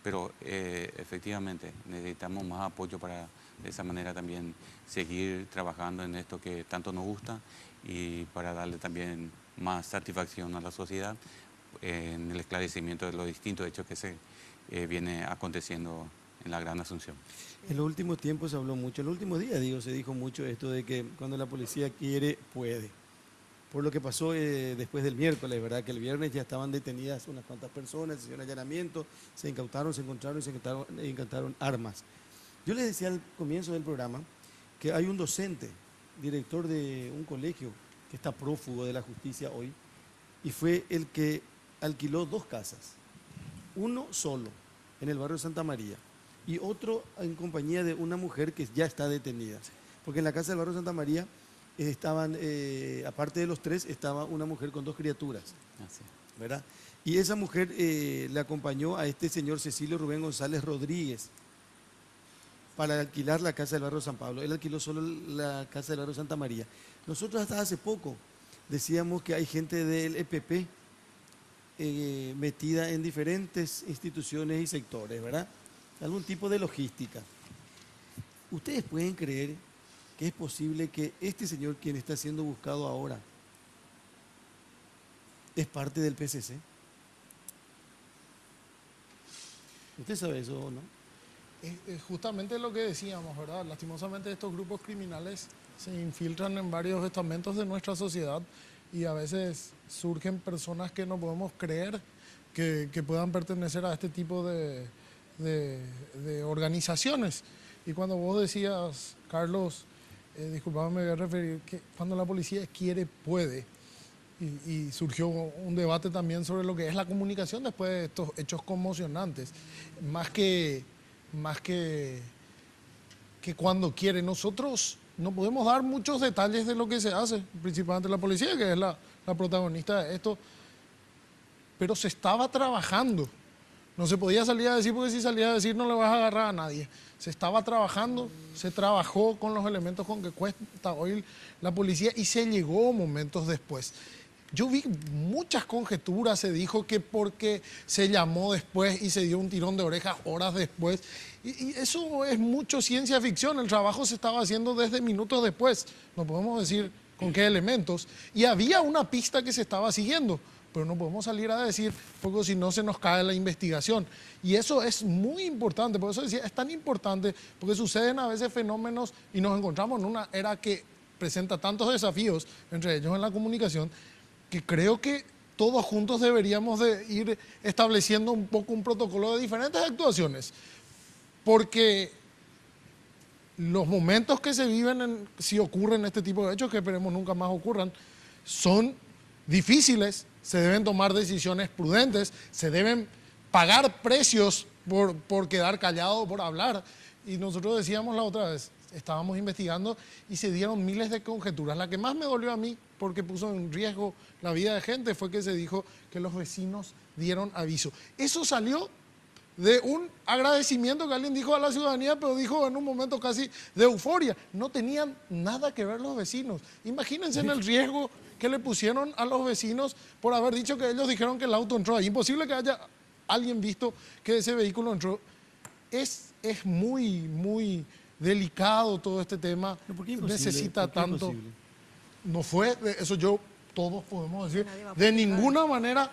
Pero efectivamente necesitamos más apoyo para de esa manera también seguir trabajando en esto que tanto nos gusta y para darle también más satisfacción a la sociedad en el esclarecimiento de los distintos hechos que se viene aconteciendo en la Gran Asunción. En los últimos tiempos se habló mucho, en los últimos días se dijo mucho esto de que cuando la policía quiere, puede. Por lo que pasó después del miércoles, ¿verdad? Que el viernes ya estaban detenidas unas cuantas personas, se hicieron allanamiento, se incautaron, se encontraron y se incautaron armas. Yo les decía al comienzo del programa que hay un docente, director de un colegio, que está prófugo de la justicia hoy, y fue el que alquiló 2 casas, uno solo, en el barrio Santa María, y otro en compañía de una mujer que ya está detenida. Porque en la casa del barrio Santa María estaban, aparte de los 3, estaba una mujer con 2 criaturas, ¿verdad? Y esa mujer le acompañó a este señor Cecilio Rubén González Rodríguez para alquilar la casa del barrio San Pablo. Él alquiló solo la casa del barrio Santa María. Nosotros hasta hace poco decíamos que hay gente del EPP metida en diferentes instituciones y sectores, ¿verdad? Algún tipo de logística. ¿Ustedes pueden creer que es posible que este señor, quien está siendo buscado ahora, es parte del PCC? ¿Usted sabe eso o no? Es justamente lo que decíamos, ¿verdad? Lastimosamente estos grupos criminales se infiltran en varios estamentos de nuestra sociedad y a veces surgen personas que no podemos creer que puedan pertenecer a este tipo de organizaciones. Y cuando vos decías, Carlos, disculpame, me voy a referir que cuando la policía quiere, puede. Y surgió un debate también sobre lo que es la comunicación después de estos hechos conmocionantes. Más que cuando quiere. Nosotros no podemos dar muchos detalles de lo que se hace, principalmente la policía, que es la protagonista de esto, pero se estaba trabajando. No se podía salir a decir, porque si salía a decir no le vas a agarrar a nadie. Se estaba trabajando, se trabajó con los elementos con que cuenta hoy la policía y se llegó momentos después. Yo vi muchas conjeturas, se dijo que porque se llamó después y se dio un tirón de orejas horas después. Y eso es mucho ciencia ficción, el trabajo se estaba haciendo desde minutos después, no podemos decir con qué elementos. Y había una pista que se estaba siguiendo, pero no podemos salir a decir, porque si no se nos cae la investigación. Y eso es muy importante, por eso decía, es tan importante, porque suceden a veces fenómenos y nos encontramos en una era que presenta tantos desafíos, entre ellos en la comunicación, que creo que todos juntos deberíamos de ir estableciendo un poco un protocolo de diferentes actuaciones, porque los momentos que se viven, si ocurren este tipo de hechos, que esperemos nunca más ocurran, son difíciles, se deben tomar decisiones prudentes, se deben pagar precios por quedar callado, por hablar. Y nosotros decíamos la otra vez, estábamos investigando y se dieron miles de conjeturas. La que más me dolió a mí, porque puso en riesgo la vida de gente, fue que se dijo que los vecinos dieron aviso. Eso salió de un agradecimiento que alguien dijo a la ciudadanía, pero dijo en un momento casi de euforia. No tenían nada que ver los vecinos. Imagínense en el riesgo que le pusieron a los vecinos por haber dicho que ellos dijeron que el auto entró ahí. Imposible que haya alguien visto que ese vehículo entró. Es es muy, muy delicado todo este tema. No, ¿por qué imposible? Necesita ¿Por qué tanto. imposible? No fue, eso todos podemos decir, Nadie va a de poder ninguna manera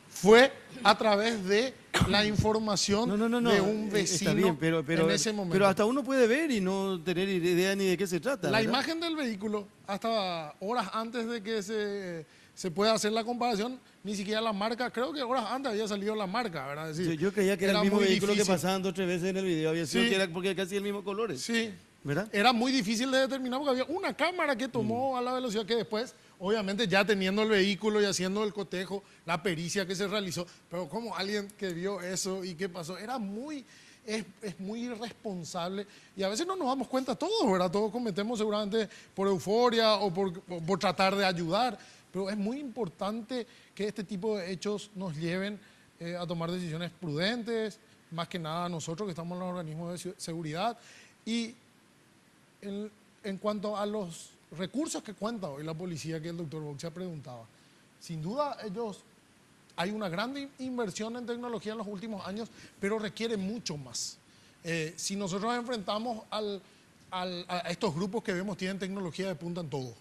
fue a través de la información No, de un está vecino bien, pero, en ese momento. pero hasta uno puede ver y no tener idea ni de qué se trata. La ¿verdad? imagen del vehículo, hasta horas antes de que se pueda hacer la comparación, ni siquiera la marca, creo que horas antes había salido la marca, ¿verdad? Es decir, Yo creía que era el mismo muy vehículo difícil. que pasaban 2 o 3 veces en el video, había sido Sí. que era porque casi el mismo colores. Sí, ¿Verdad? era muy difícil de determinar porque había una cámara que tomó a la velocidad que después, obviamente ya teniendo el vehículo y haciendo el cotejo, la pericia que se realizó, pero como alguien que vio eso y qué pasó, era muy, es muy irresponsable y a veces no nos damos cuenta todos, ¿verdad? Todos cometemos seguramente por euforia o por tratar de ayudar, pero es muy importante que este tipo de hechos nos lleven a tomar decisiones prudentes, más que nada nosotros que estamos en los organismos de seguridad. Y en cuanto a los recursos que cuenta hoy la policía, que el doctor Bock se ha preguntado, sin duda hay una gran inversión en tecnología en los últimos años, pero requiere mucho más. Si nosotros enfrentamos a estos grupos que vemos tienen tecnología de punta en todo,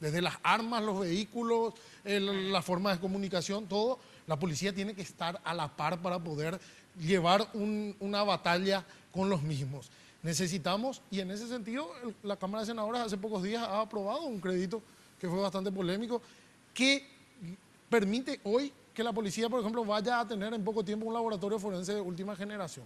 desde las armas, los vehículos, la forma de comunicación, todo, la policía tiene que estar a la par para poder llevar una batalla con los mismos. Necesitamos, y en ese sentido, la Cámara de Senadores hace pocos días ha aprobado un crédito que fue bastante polémico, que permite hoy que la policía, por ejemplo, vaya a tener en poco tiempo un laboratorio forense de última generación.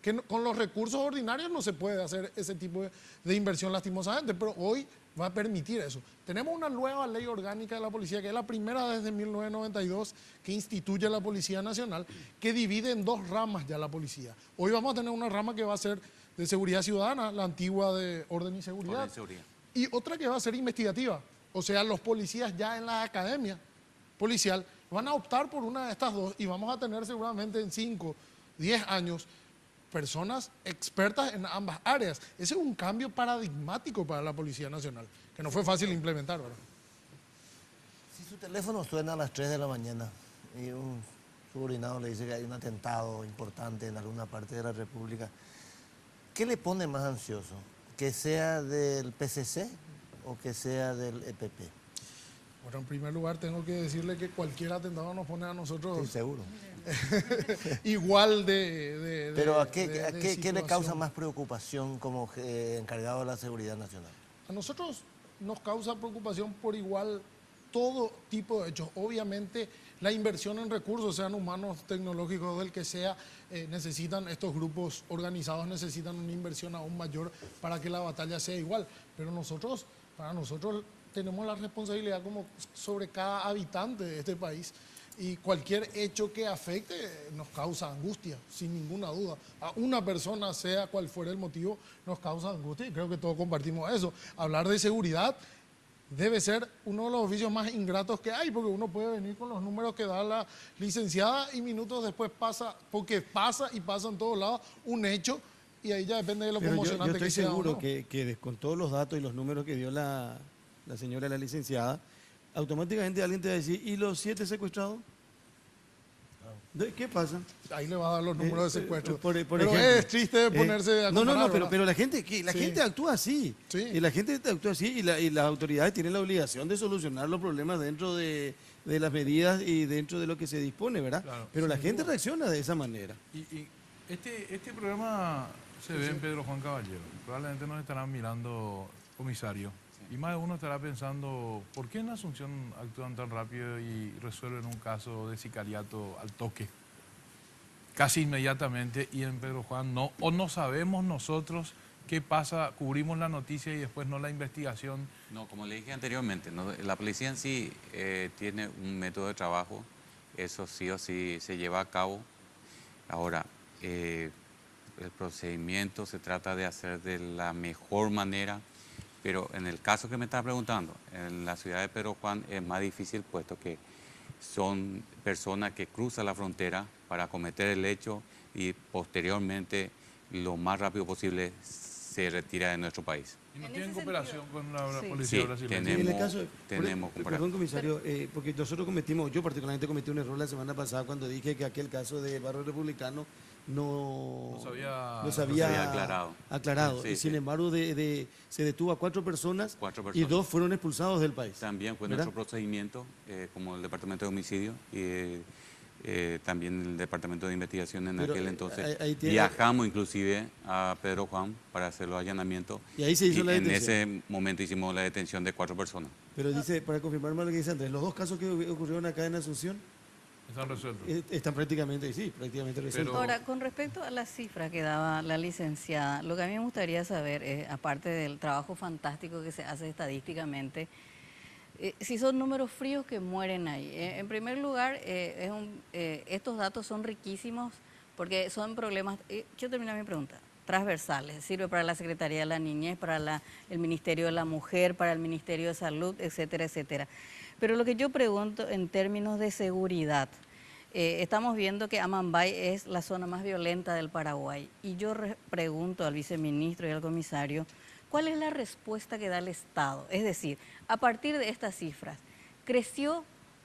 Que con los recursos ordinarios no se puede hacer ese tipo de inversión lastimosamente, pero hoy va a permitir eso. Tenemos una nueva ley orgánica de la policía, que es la primera desde 1992 que instituye la Policía Nacional, que divide en 2 ramas ya la policía. Hoy vamos a tener una rama que va a ser de seguridad ciudadana, la antigua de orden y seguridad, Orden y seguridad. y otra que va a ser investigativa. O sea, los policías ya en la academia policial van a optar por una de estas 2 y vamos a tener seguramente en 5, 10 años personas expertas en ambas áreas. Ese es un cambio paradigmático para la Policía Nacional, que no fue fácil implementar, ¿verdad? Si su teléfono suena a las 3 de la mañana y un subordinado le dice que hay un atentado importante en alguna parte de la República, ¿qué le pone más ansioso? ¿Que sea del PCC o que sea del EPP? Bueno, en primer lugar tengo que decirle que cualquier atentado nos pone a nosotros Sí, seguro. igual de Pero ¿a de qué le situación. causa más preocupación como encargado de la seguridad nacional? A nosotros nos causa preocupación por igual todo tipo de hechos. Obviamente la inversión en recursos, sean humanos, tecnológicos, del que sea, necesitan, estos grupos organizados necesitan una inversión aún mayor para que la batalla sea igual. Pero para nosotros tenemos la responsabilidad como sobre cada habitante de este país. Y cualquier hecho que afecte nos causa angustia, sin ninguna duda. A una persona, sea cual fuera el motivo, nos causa angustia y creo que todos compartimos eso. Hablar de seguridad debe ser uno de los oficios más ingratos que hay, porque uno puede venir con los números que da la licenciada y minutos después pasa en todos lados un hecho y ahí ya depende de lo Pero yo conmocionante estoy que sea. seguro ¿O no? que con todos los datos y los números que dio la señora, la licenciada, automáticamente alguien te va a decir, ¿y los 7 secuestrados? ¿Qué pasa? Ahí le va a dar los números de secuestro. Por pero ejemplo, es triste ponerse a no, comparar, ¿verdad? pero la gente, la Sí. gente actúa así. Sí. Y la gente actúa así y las autoridades tienen la obligación de solucionar los problemas dentro de las medidas y dentro de lo que se dispone, ¿verdad? Claro, pero la sin gente duda. reacciona de esa manera. Y este programa se ve en Pedro Juan Caballero. Probablemente nos estarán mirando, comisario. Y más de uno estará pensando, ¿por qué en Asunción actúan tan rápido y resuelven un caso de sicariato al toque? Casi inmediatamente, y en Pedro Juan no. O no sabemos nosotros qué pasa, cubrimos la noticia y después no la investigación. No, como le dije anteriormente, la policía en sí tiene un método de trabajo, eso sí o sí se lleva a cabo. Ahora, el procedimiento se trata de hacer de la mejor manera, pero en el caso que me está preguntando, en la ciudad de Pedro Juan es más difícil, puesto que son personas que cruzan la frontera para cometer el hecho y posteriormente, lo más rápido posible, se retira de nuestro país. ¿Y no En tienen ese cooperación con la Sí. policía Sí, brasileña? En el caso, tenemos perdón, comisario, porque nosotros cometimos, yo particularmente cometí un error la semana pasada cuando dije que aquel caso de Barrio Republicano no se había aclarado. Sí, Y sin sí. embargo, se detuvo a 4 personas, Cuatro y personas. 2 fueron expulsados del país. También fue ¿verdad? nuestro procedimiento, como el Departamento de Homicidio y también el Departamento de Investigación en Pero, aquel entonces. ahí tiene- Viajamos inclusive a Pedro Juan para hacer los allanamientos. Y ahí se hizo la en detención. ese momento hicimos la detención de 4 personas. Pero dice, para confirmarme lo que dice Andrés, los 2 casos que ocurrieron acá en Asunción Están resueltos. están prácticamente resueltos. Ahora, con respecto a la cifra que daba la licenciada, lo que a mí me gustaría saber es, aparte del trabajo fantástico que se hace estadísticamente, si son números fríos que mueren ahí. En primer lugar, estos datos son riquísimos porque son problemas, quiero terminar mi pregunta, transversales. Sirve para la Secretaría de la Niñez, para el Ministerio de la Mujer, para el Ministerio de Salud, etcétera, etcétera. Pero lo que yo pregunto en términos de seguridad, estamos viendo que Amambay es la zona más violenta del Paraguay y yo pregunto al viceministro y al comisario, ¿cuál es la respuesta que da el Estado? Es decir, a partir de estas cifras, ¿creció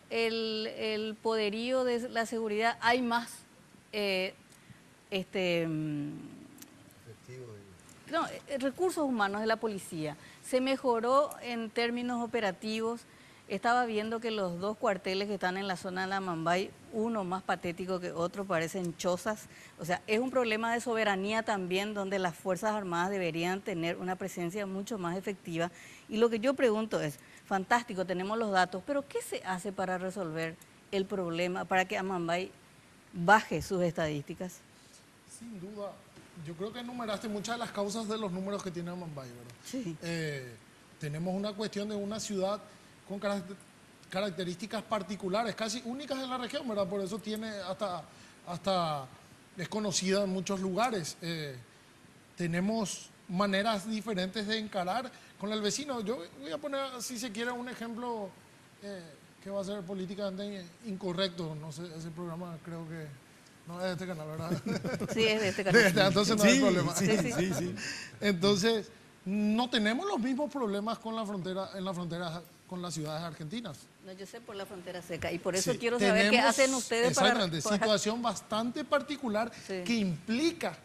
el poderío de la seguridad? ¿Hay más recursos humanos de la policía? ¿Se mejoró en términos operativos? Estaba viendo que los 2 cuarteles que están en la zona de la Amambay, uno más patético que otro, parecen chozas. O sea, es un problema de soberanía también donde las Fuerzas Armadas deberían tener una presencia mucho más efectiva. Y lo que yo pregunto es, fantástico, tenemos los datos, pero ¿qué se hace para resolver el problema, para que Amambay baje sus estadísticas? Sin duda, yo creo que enumeraste muchas de las causas de los números que tiene Amambay, ¿verdad? Sí. Tenemos una cuestión de una ciudad con características particulares, casi únicas en la región, ¿verdad? Por eso tiene hasta es conocida en muchos lugares. Tenemos maneras diferentes de encarar con el vecino. Yo voy a poner, si se quiere, un ejemplo que va a ser políticamente incorrecto. No sé, ese programa creo que no es de este canal, ¿verdad? Sí, es de este canal. Entonces no hay problema. Sí. Entonces, no tenemos los mismos problemas con la frontera, en la frontera con las ciudades argentinas. No, yo sé por la frontera seca y por eso Sí, quiero saber qué hacen ustedes para... exactamente, situación bastante particular Sí. que implica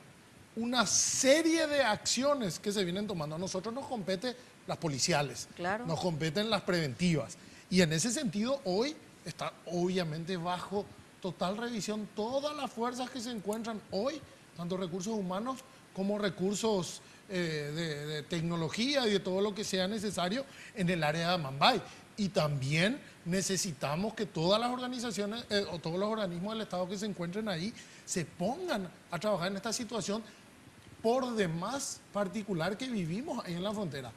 una serie de acciones que se vienen tomando. A nosotros nos compete las policiales, Claro. nos competen las preventivas. Y en ese sentido, hoy está obviamente bajo total revisión todas las fuerzas que se encuentran hoy, tanto recursos humanos como recursos de tecnología y de todo lo que sea necesario en el área de Amambay. Y también necesitamos que todas las organizaciones o todos los organismos del Estado que se encuentren ahí se pongan a trabajar en esta situación por demás particular que vivimos ahí en la frontera.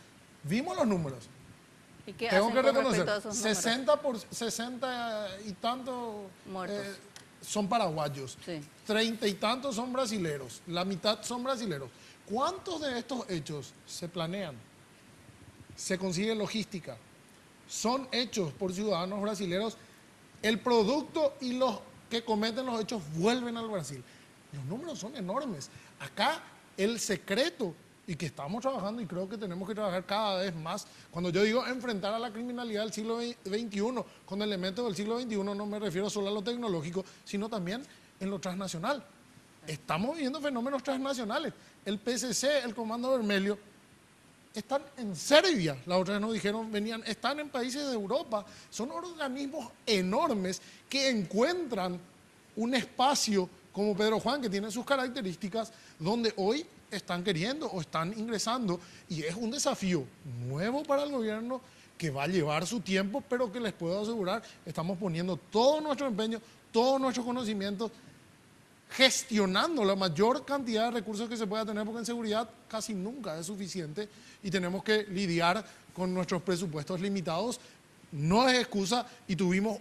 Vimos los números. ¿Y qué Tengo hacen que con reconocer, respecto a esos números? 60 y tantos Muertos. son paraguayos, Sí. 30 y tantos son brasileros, la mitad son brasileros. ¿Cuántos de estos hechos se planean? ¿Se consigue logística? ¿Son hechos por ciudadanos brasileros? El producto y los que cometen los hechos vuelven al Brasil. Los números son enormes. Acá el secreto, y que estamos trabajando y creo que tenemos que trabajar cada vez más, cuando yo digo enfrentar a la criminalidad del siglo XXI con elementos del siglo XXI, no me refiero solo a lo tecnológico, sino también en lo transnacional. Estamos viviendo fenómenos transnacionales. El PCC, el Comando Vermelho, están en Serbia, la otra vez nos dijeron, están en países de Europa. Son organismos enormes que encuentran un espacio como Pedro Juan, que tiene sus características, donde hoy están queriendo o están ingresando, y es un desafío nuevo para el gobierno que va a llevar su tiempo, pero que les puedo asegurar, estamos poniendo todo nuestro empeño, todos nuestros conocimientos, gestionando la mayor cantidad de recursos que se pueda tener, porque en seguridad casi nunca es suficiente y tenemos que lidiar con nuestros presupuestos limitados. No es excusa, y tuvimos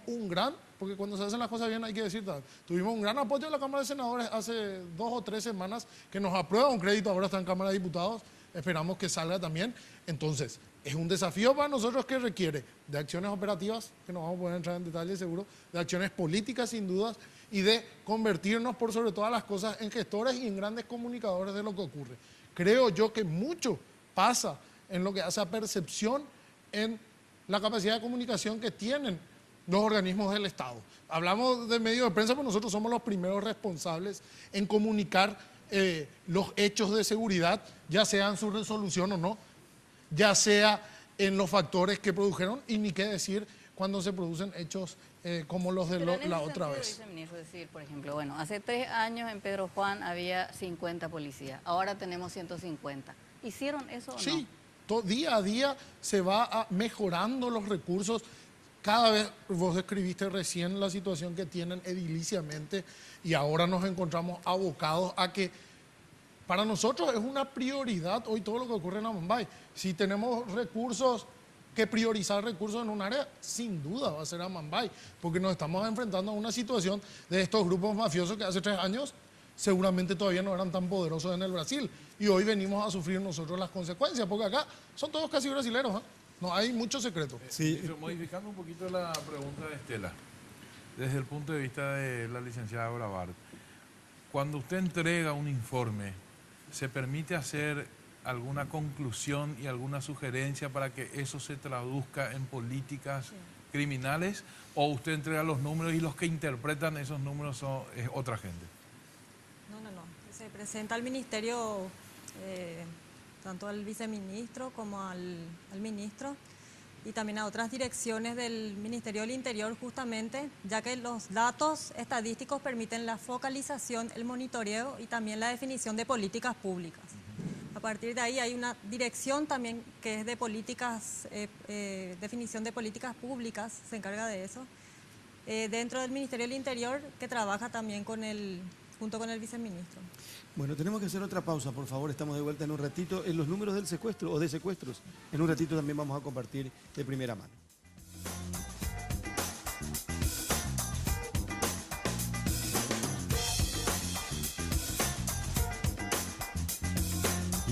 porque cuando se hacen las cosas bien hay que decir, tuvimos un gran apoyo de la Cámara de Senadores hace 2 o 3 semanas que nos aprueba un crédito, ahora está en Cámara de Diputados, esperamos que salga también. Entonces, es un desafío para nosotros que requiere de acciones operativas, que no vamos a poder entrar en detalle seguro, de acciones políticas sin dudas, y de convertirnos por sobre todas las cosas en gestores y en grandes comunicadores de lo que ocurre. Creo yo que mucho pasa en lo que hace a percepción en la capacidad de comunicación que tienen los organismos del Estado. Hablamos de medios de prensa, pero nosotros somos los primeros responsables en comunicar los hechos de seguridad, ya sea en su resolución o no, ya sea en los factores que produjeron, y ni qué decir cuando se producen hechos como los de Pero en la ese otra sentido, vez. viceministro, decir, por ejemplo, bueno, hace 3 años en Pedro Juan había 50 policías, ahora tenemos 150. ¿Hicieron eso o no? Sí, día a día se va mejorando los recursos. Cada vez, vos describiste recién la situación que tienen ediliciamente, y ahora nos encontramos abocados a que para nosotros es una prioridad hoy todo lo que ocurre en Amambay. Si tenemos recursos, que priorizar recursos en un área, sin duda va a ser Amambay, porque nos estamos enfrentando a una situación de estos grupos mafiosos que hace 3 años seguramente todavía no eran tan poderosos en el Brasil, y hoy venimos a sufrir nosotros las consecuencias, porque acá son todos casi brasileros, ¿eh? No hay mucho secreto. Sí. Modificando un poquito la pregunta de Estela, desde el punto de vista de la licenciada Bravard, cuando usted entrega un informe, ¿se permite hacer alguna conclusión y alguna sugerencia para que eso se traduzca en políticas criminales? ¿O usted entrega los números y los que interpretan esos números es otra gente? No. Se presenta al ministerio, tanto al viceministro como al ministro, y también a otras direcciones del Ministerio del Interior, justamente, ya que los datos estadísticos permiten la focalización, el monitoreo y también la definición de políticas públicas. A partir de ahí hay una dirección también que es de políticas, definición de políticas públicas, se encarga de eso, dentro del Ministerio del Interior, que trabaja también junto con el viceministro. Bueno, tenemos que hacer otra pausa, por favor. Estamos de vuelta en un ratito en los números del secuestro o de secuestros. En un ratito también vamos a compartir de primera mano.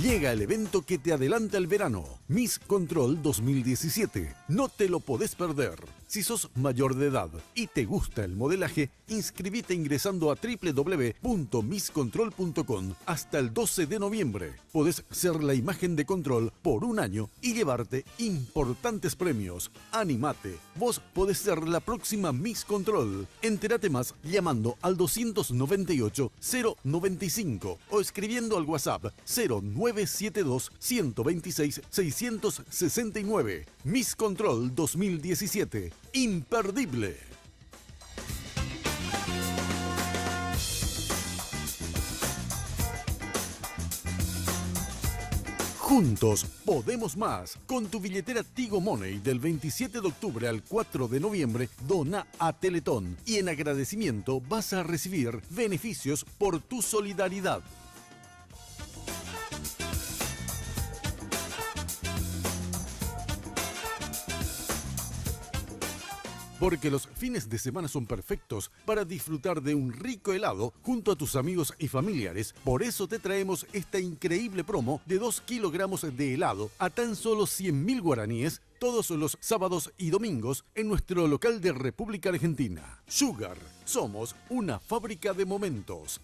Llega el evento que te adelanta el verano, Miss Control 2017. No te lo podés perder. Si sos mayor de edad y te gusta el modelaje, inscribite ingresando a www.misscontrol.com hasta el 12 de noviembre. Podés ser la imagen de Control por 1 año y llevarte importantes premios. Animate, vos podés ser la próxima Miss Control. Entérate más llamando al 298-095 o escribiendo al WhatsApp 0972-126-669. Miss Control 2017. Imperdible. Juntos podemos más. Con tu billetera Tigo Money del 27 de octubre al 4 de noviembre, dona a Teletón y en agradecimiento vas a recibir beneficios por tu solidaridad. Porque los fines de semana son perfectos para disfrutar de un rico helado junto a tus amigos y familiares. Por eso te traemos esta increíble promo de 2 kilogramos de helado a tan solo 100.000 guaraníes todos los sábados y domingos en nuestro local de República Argentina. Sugar, somos una fábrica de momentos.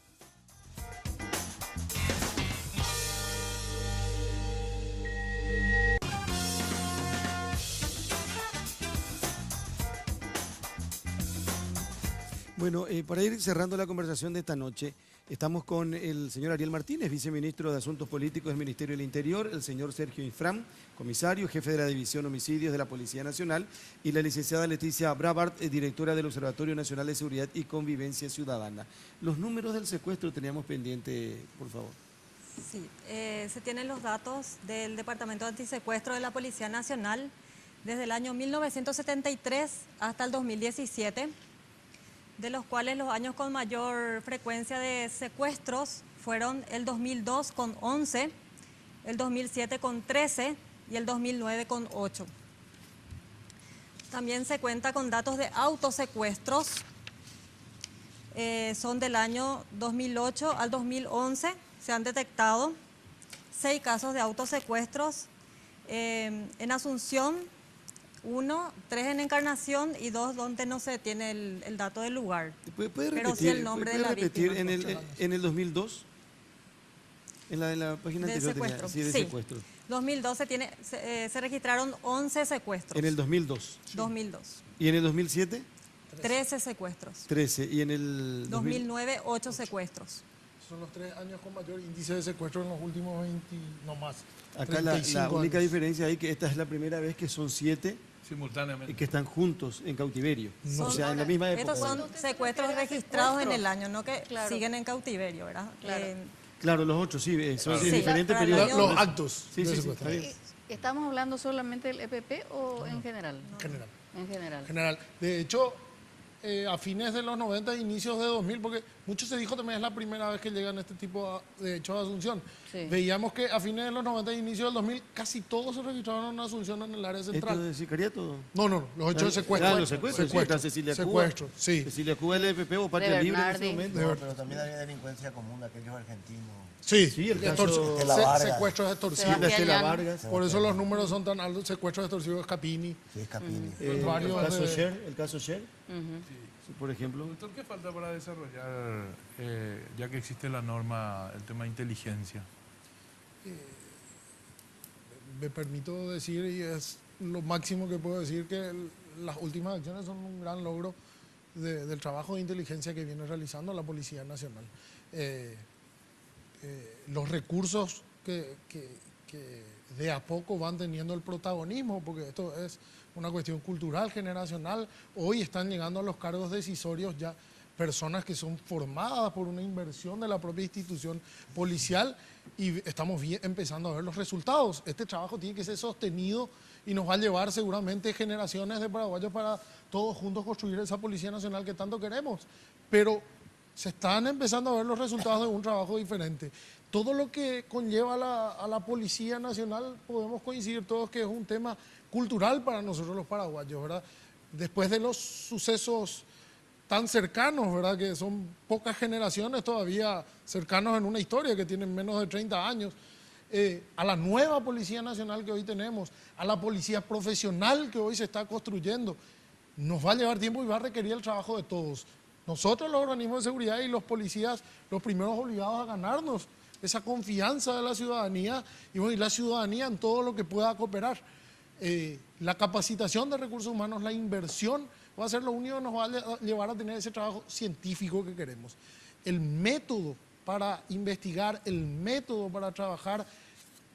Bueno, para ir cerrando la conversación de esta noche, estamos con el señor Ariel Martínez, viceministro de Asuntos Políticos del Ministerio del Interior, el señor Sergio Infram, comisario, jefe de la División Homicidios de la Policía Nacional, y la licenciada Leticia Bravard, directora del Observatorio Nacional de Seguridad y Convivencia Ciudadana. Los números del secuestro teníamos pendiente, por favor. Sí, se tienen los datos del Departamento Antisecuestro de la Policía Nacional desde el año 1973 hasta el 2017. De los cuales los años con mayor frecuencia de secuestros fueron el 2002 con 11, el 2007 con 13 y el 2009 con 8. También se cuenta con datos de autosecuestros, son del año 2008 al 2011, se han detectado 6 casos de autosecuestros en Asunción, 1, 3 en Encarnación y 2 donde no se tiene el dato del lugar. ¿Puede repetir, pero sí el nombre de la víctima. en el 2002? En la página de anterior secuestro. tenía, sí, de secuestro. 2012 se registraron 11 secuestros. En el 2002. 2002. ¿Y en el 2007? 13 secuestros. 13. ¿Y en el 2009, 8 secuestros. Son los 3 años con mayor índice de secuestro en los últimos 20, no más. Acá la 35 única años. diferencia es que esta es la primera vez que son 7 Simultáneamente. que están juntos en cautiverio. No. O sea, en la misma época. Estos son secuestros registrados en el año, no que Claro. siguen en cautiverio, ¿verdad? Claro. Claro, los 8, sí, son Sí, diferentes para el periodos. año- Los actos Sí, de sí, sí, secuestro. está bien. ¿Estamos hablando solamente del EPP o en general? En general. En general. General. De hecho, a fines de los 90, inicios de 2000, porque mucho se dijo también es la primera vez que llegan este tipo de hechos a Asunción. Sí. Veíamos que a fines de los 90 y inicios del 2000 casi todos se registraron en Asunción en el área ¿Esto central. de sicariato? No, los hechos de secuestro. Ah, los secuestros. Sí, está Cecilia Cuba. Secuestro, sí. Cecilia Cuba, el EPP o Patria De Libre en ese Bernardi. momento. No, pero también había delincuencia común de aquellos argentinos. Sí, Sí, el caso Estela Vargas. secuestros extorsivos. De Estela Llano. Vargas. Por eso los números son tan altos, secuestros extorsivos, Capini. Sí, es Capini. varios El caso Sher, sí, por ejemplo. Doctor, ¿qué falta para desarrollar, ya que existe la norma, el tema de inteligencia? Me permito decir, y es lo máximo que puedo decir, que las últimas acciones son un gran logro del trabajo de inteligencia que viene realizando la Policía Nacional. Los recursos que de a poco van teniendo el protagonismo, porque esto es una cuestión cultural, generacional, hoy están llegando a los cargos decisorios ya personas que son formadas por una inversión de la propia institución policial y estamos empezando a ver los resultados. Este trabajo tiene que ser sostenido y nos va a llevar seguramente generaciones de paraguayos para todos juntos construir esa Policía Nacional que tanto queremos. Pero se están empezando a ver los resultados de un trabajo diferente. Todo lo que conlleva a la Policía Nacional podemos coincidir todos que es un tema cultural para nosotros los paraguayos, ¿verdad? Después de los sucesos tan cercanos, ¿verdad? Que son pocas generaciones todavía cercanos en una historia que tienen menos de 30 años, a la nueva Policía Nacional que hoy tenemos, a la policía profesional que hoy se está construyendo, nos va a llevar tiempo y va a requerir el trabajo de todos. Nosotros, los organismos de seguridad y los policías, los primeros obligados a ganarnos esa confianza de la ciudadanía y, bueno, y la ciudadanía en todo lo que pueda cooperar. La capacitación de recursos humanos, la inversión, va a ser lo único que nos va a llevar a tener ese trabajo científico que queremos. El método para investigar, el método para trabajar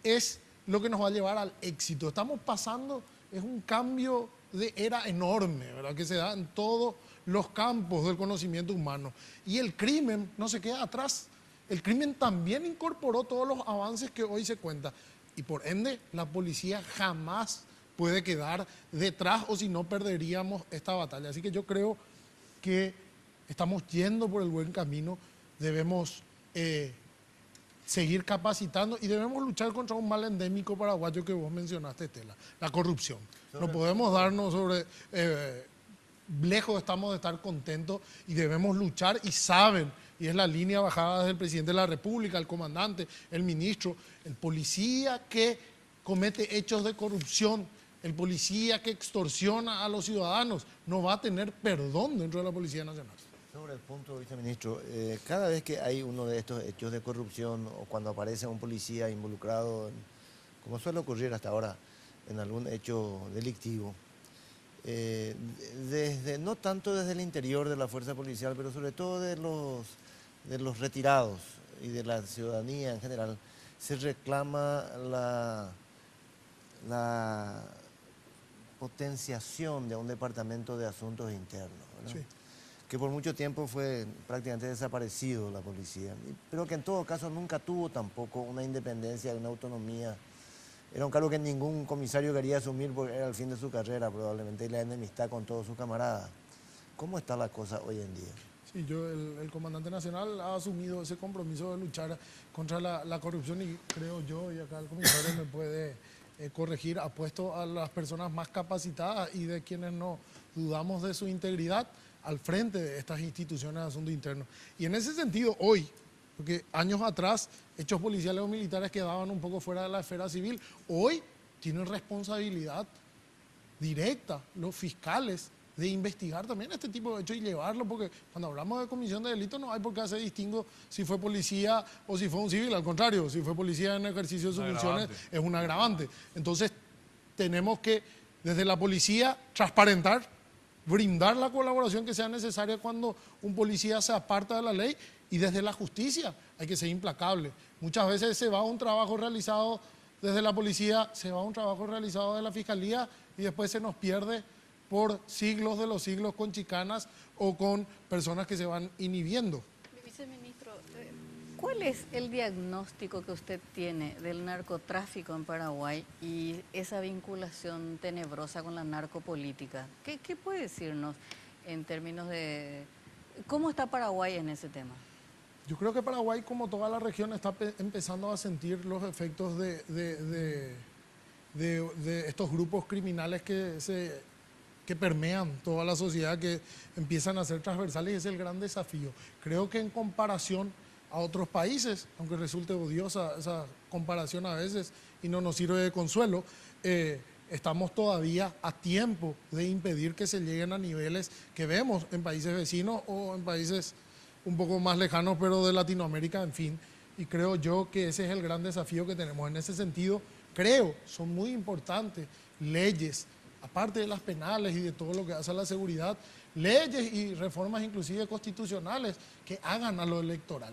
es lo que nos va a llevar al éxito. Estamos pasando, es un cambio de era enorme, ¿verdad? Que se da en todos los campos del conocimiento humano. Y el crimen no se queda atrás. El crimen también incorporó todos los avances que hoy se cuentan. Y por ende, la policía jamás puede quedar detrás o si no perderíamos esta batalla. Así que yo creo que estamos yendo por el buen camino, debemos seguir capacitando y debemos luchar contra un mal endémico paraguayo que vos mencionaste, Estela, la corrupción. No podemos darnos sobre... lejos estamos de estar contentos y debemos luchar y saben, y es la línea bajada desde el presidente de la República, el comandante, el ministro, el policía que comete hechos de corrupción, el policía que extorsiona a los ciudadanos, no va a tener perdón dentro de la Policía Nacional. Sobre el punto, viceministro, cada vez que hay uno de estos hechos de corrupción o cuando aparece un policía involucrado, como suele ocurrir hasta ahora, en algún hecho delictivo, no tanto desde el interior de la fuerza policial, pero sobre todo de los retirados y de la ciudadanía en general, se reclama la potenciación de un departamento de asuntos internos, ¿verdad? Sí. Que por mucho tiempo fue prácticamente desaparecido la policía, pero que en todo caso nunca tuvo tampoco una independencia, una autonomía. Era un cargo que ningún comisario quería asumir porque era el fin de su carrera probablemente y la enemistad con todos sus camaradas. ¿Cómo está la cosa hoy en día? Sí, el comandante nacional ha asumido ese compromiso de luchar contra la corrupción y creo yo, y acá el comisario me puede corregir, ha puesto a las personas más capacitadas y de quienes no dudamos de su integridad al frente de estas instituciones de asuntos internos. Y en ese sentido, hoy, porque años atrás, hechos policiales o militares quedaban un poco fuera de la esfera civil, hoy tienen responsabilidad directa los fiscales de investigar también este tipo de hechos y llevarlo, porque cuando hablamos de comisión de delito no hay por qué hacer distingo si fue policía o si fue un civil, al contrario, si fue policía en ejercicio de sus funciones es un agravante. Entonces tenemos que desde la policía transparentar, brindar la colaboración que sea necesaria cuando un policía se aparta de la ley, y desde la justicia hay que ser implacable. Muchas veces se va un trabajo realizado desde la policía, se va un trabajo realizado de la fiscalía y después se nos pierde por siglos de los siglos con chicanas o con personas que se van inhibiendo. Viceministro, ¿cuál es el diagnóstico que usted tiene del narcotráfico en Paraguay y esa vinculación tenebrosa con la narcopolítica? ¿Qué puede decirnos en términos de cómo está Paraguay en ese tema? Yo creo que Paraguay, como toda la región, está empezando a sentir los efectos de estos grupos criminales que permean toda la sociedad, que empiezan a ser transversales, y es el gran desafío. Creo que en comparación a otros países, aunque resulte odiosa esa comparación a veces y no nos sirve de consuelo, estamos todavía a tiempo de impedir que se lleguen a niveles que vemos en países vecinos o en países un poco más lejanos, pero de Latinoamérica, en fin. Y creo yo que ese es el gran desafío que tenemos. En ese sentido, creo, son muy importantes leyes, aparte de las penales y de todo lo que hace a la seguridad, leyes y reformas inclusive constitucionales que hagan a lo electoral.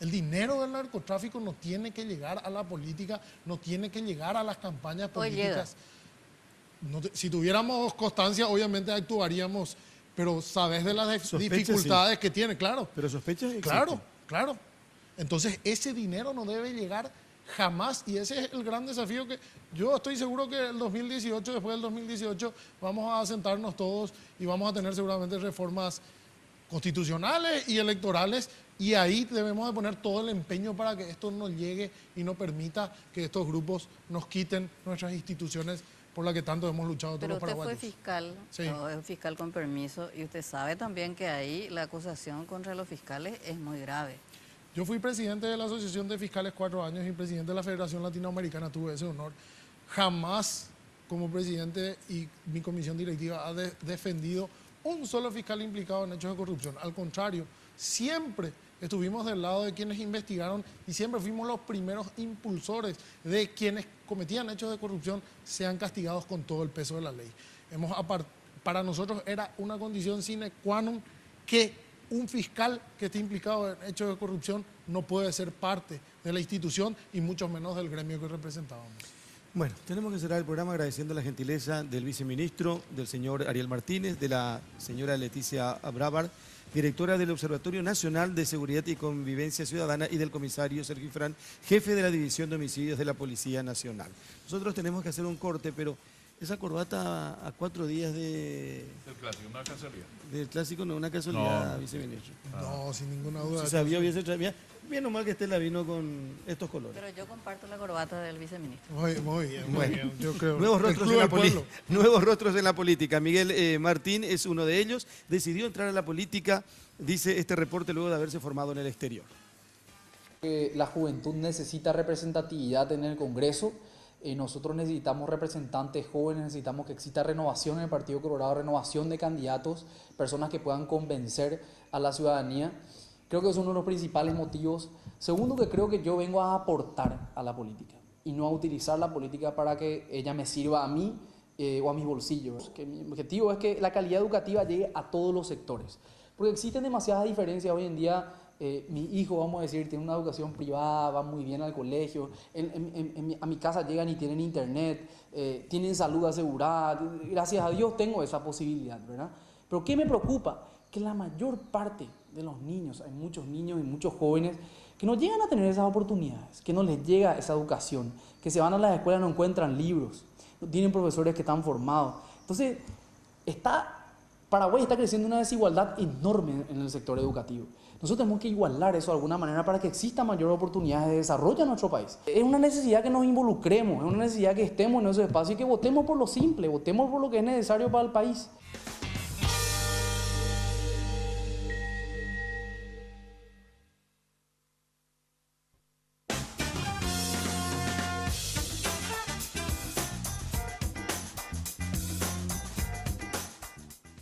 El dinero del narcotráfico no tiene que llegar a la política, no tiene que llegar a las campañas políticas. Si tuviéramos constancia, obviamente actuaríamos, pero sabes de las dificultades que tiene, claro. Pero sospechas existen. Claro, claro. Entonces, ese dinero no debe llegar jamás, y ese es el gran desafío que yo estoy seguro que el 2018, después del 2018, vamos a sentarnos todos y vamos a tener seguramente reformas constitucionales y electorales, y ahí debemos de poner todo el empeño para que esto no llegue y no permita que estos grupos nos quiten nuestras instituciones por la que tanto hemos luchado todos los paraguayos. Pero usted fue fiscal, Sí. o es fiscal con permiso, y usted sabe también que ahí la acusación contra los fiscales es muy grave. Yo fui presidente de la Asociación de Fiscales 4 años y presidente de la Federación Latinoamericana, tuve ese honor. Jamás como presidente y mi comisión directiva ha defendido un solo fiscal implicado en hechos de corrupción. Al contrario, siempre estuvimos del lado de quienes investigaron y siempre fuimos los primeros impulsores de quienes cometían hechos de corrupción sean castigados con todo el peso de la ley. Para nosotros era una condición sine qua non que un fiscal que esté implicado en hechos de corrupción no puede ser parte de la institución y mucho menos del gremio que representábamos. Bueno, tenemos que cerrar el programa agradeciendo la gentileza del viceministro, del señor Ariel Martínez, de la señora Leticia Abravar, directora del Observatorio Nacional de Seguridad y Convivencia Ciudadana, y del comisario Sergio Ifrán, jefe de la División de Homicidios de la Policía Nacional. Nosotros tenemos que hacer un corte, pero esa corbata a 4 días Del clásico, una casualidad. del clásico no es una casualidad, No. viceministro. No, sin ninguna duda. Si sabía, hubiese traído. Bien o mal que Estela vino con estos colores. Pero yo comparto la corbata del viceministro. Muy bien, muy Bueno, bien. Yo creo. Nuevos el rostros, Club en la del Pueblo. nuevos rostros en la política. Miguel Martín es uno de ellos. Decidió entrar a la política, dice este reporte, luego de haberse formado en el exterior. La juventud necesita representatividad en el Congreso. Nosotros necesitamos representantes jóvenes, necesitamos que exista renovación en el Partido Colorado, renovación de candidatos, personas que puedan convencer a la ciudadanía. Creo que es uno de los principales motivos. Segundo, que creo que yo vengo a aportar a la política y no a utilizar la política para que ella me sirva a mí o a mis bolsillos. Que mi objetivo es que la calidad educativa llegue a todos los sectores. Porque existen demasiadas diferencias hoy en día. Mi hijo, vamos a decir, tiene una educación privada, va muy bien al colegio, a mi casa llegan y tienen internet, tienen salud asegurada, gracias a Dios tengo esa posibilidad, ¿verdad? Pero ¿qué me preocupa? Que la mayor parte de los niños, hay muchos niños y muchos jóvenes que no llegan a tener esas oportunidades, que no les llega esa educación, que se van a las escuelas y no encuentran libros, no tienen profesores que están formados. Entonces, Paraguay está creciendo una desigualdad enorme en el sector educativo. Nosotros tenemos que igualar eso de alguna manera para que exista mayor oportunidades de desarrollo en nuestro país. Es una necesidad que nos involucremos, es una necesidad que estemos en esos espacios y que votemos por lo simple, votemos por lo que es necesario para el país.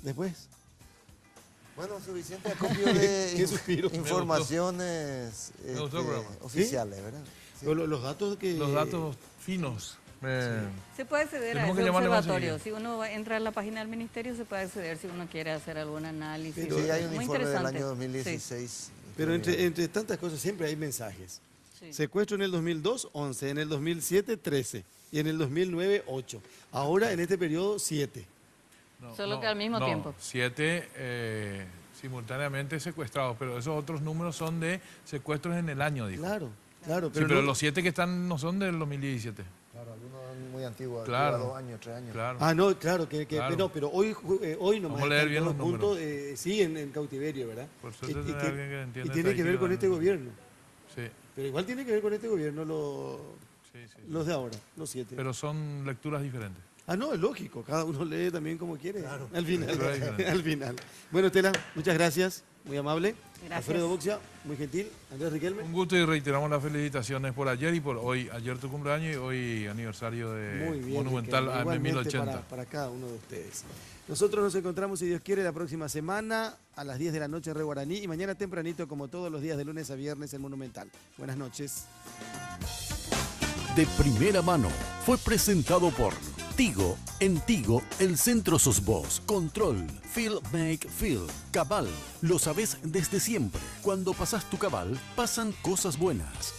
después. Bueno, suficiente acopio de Qué suspiro. informaciones Me gustó el programa. oficiales, ¿verdad? Sí. Pero los datos que... Los datos finos. Se puede acceder a Tenemos que ese llamarle más observatorio. seguido. Si uno entra a la página del ministerio, se puede acceder si uno quiere hacer algún análisis. Sí, hay un Muy informe del interesante. año 2016. Pero entre tantas cosas siempre hay mensajes. Sí. Secuestro en el 2002, 11. En el 2007, 13. Y en el 2009, 8. Ahora, en este periodo, 7. Solo que al mismo tiempo. 7 simultáneamente secuestrados, pero esos otros números son de secuestros en el año, dijo. Claro, claro. Sí, pero no- los 7 que están no son del 2017. Claro, algunos son muy antiguos, Claro. 2 años, 3 años. Claro. Ah, no, claro, Claro. no, pero hoy nomás Vamos a leer están bien todos los números. juntos, sí, en cautiverio, ¿verdad? Por suerte tener alguien que entienda y tiene que ver con este estadística. gobierno. Sí, Pero igual tiene que ver con este gobierno sí, sí. los de ahora, los 7. Pero son lecturas diferentes. Ah, no, es lógico, cada uno lee también como quiere. Al final, Claro, claro. al final. Bueno, Estela, muchas gracias, muy amable. Gracias. Alfredo Boxia, muy gentil. Andrés Riquelme. Un gusto y reiteramos las felicitaciones por ayer y por hoy. Ayer tu cumpleaños y hoy aniversario Muy de bien, Monumental Riquelme. AM Igualmente 1080. para cada uno de ustedes. Nosotros nos encontramos, si Dios quiere, la próxima semana a las 10 de la noche en Re Guaraní y mañana tempranito, como todos los días de lunes a viernes, en Monumental. Buenas noches. De primera mano fue presentado por Tigo. En Tigo, el centro sos vos. Control, Feel Make Feel. Cabal, lo sabés desde siempre. Cuando pasás tu cabal, pasan cosas buenas.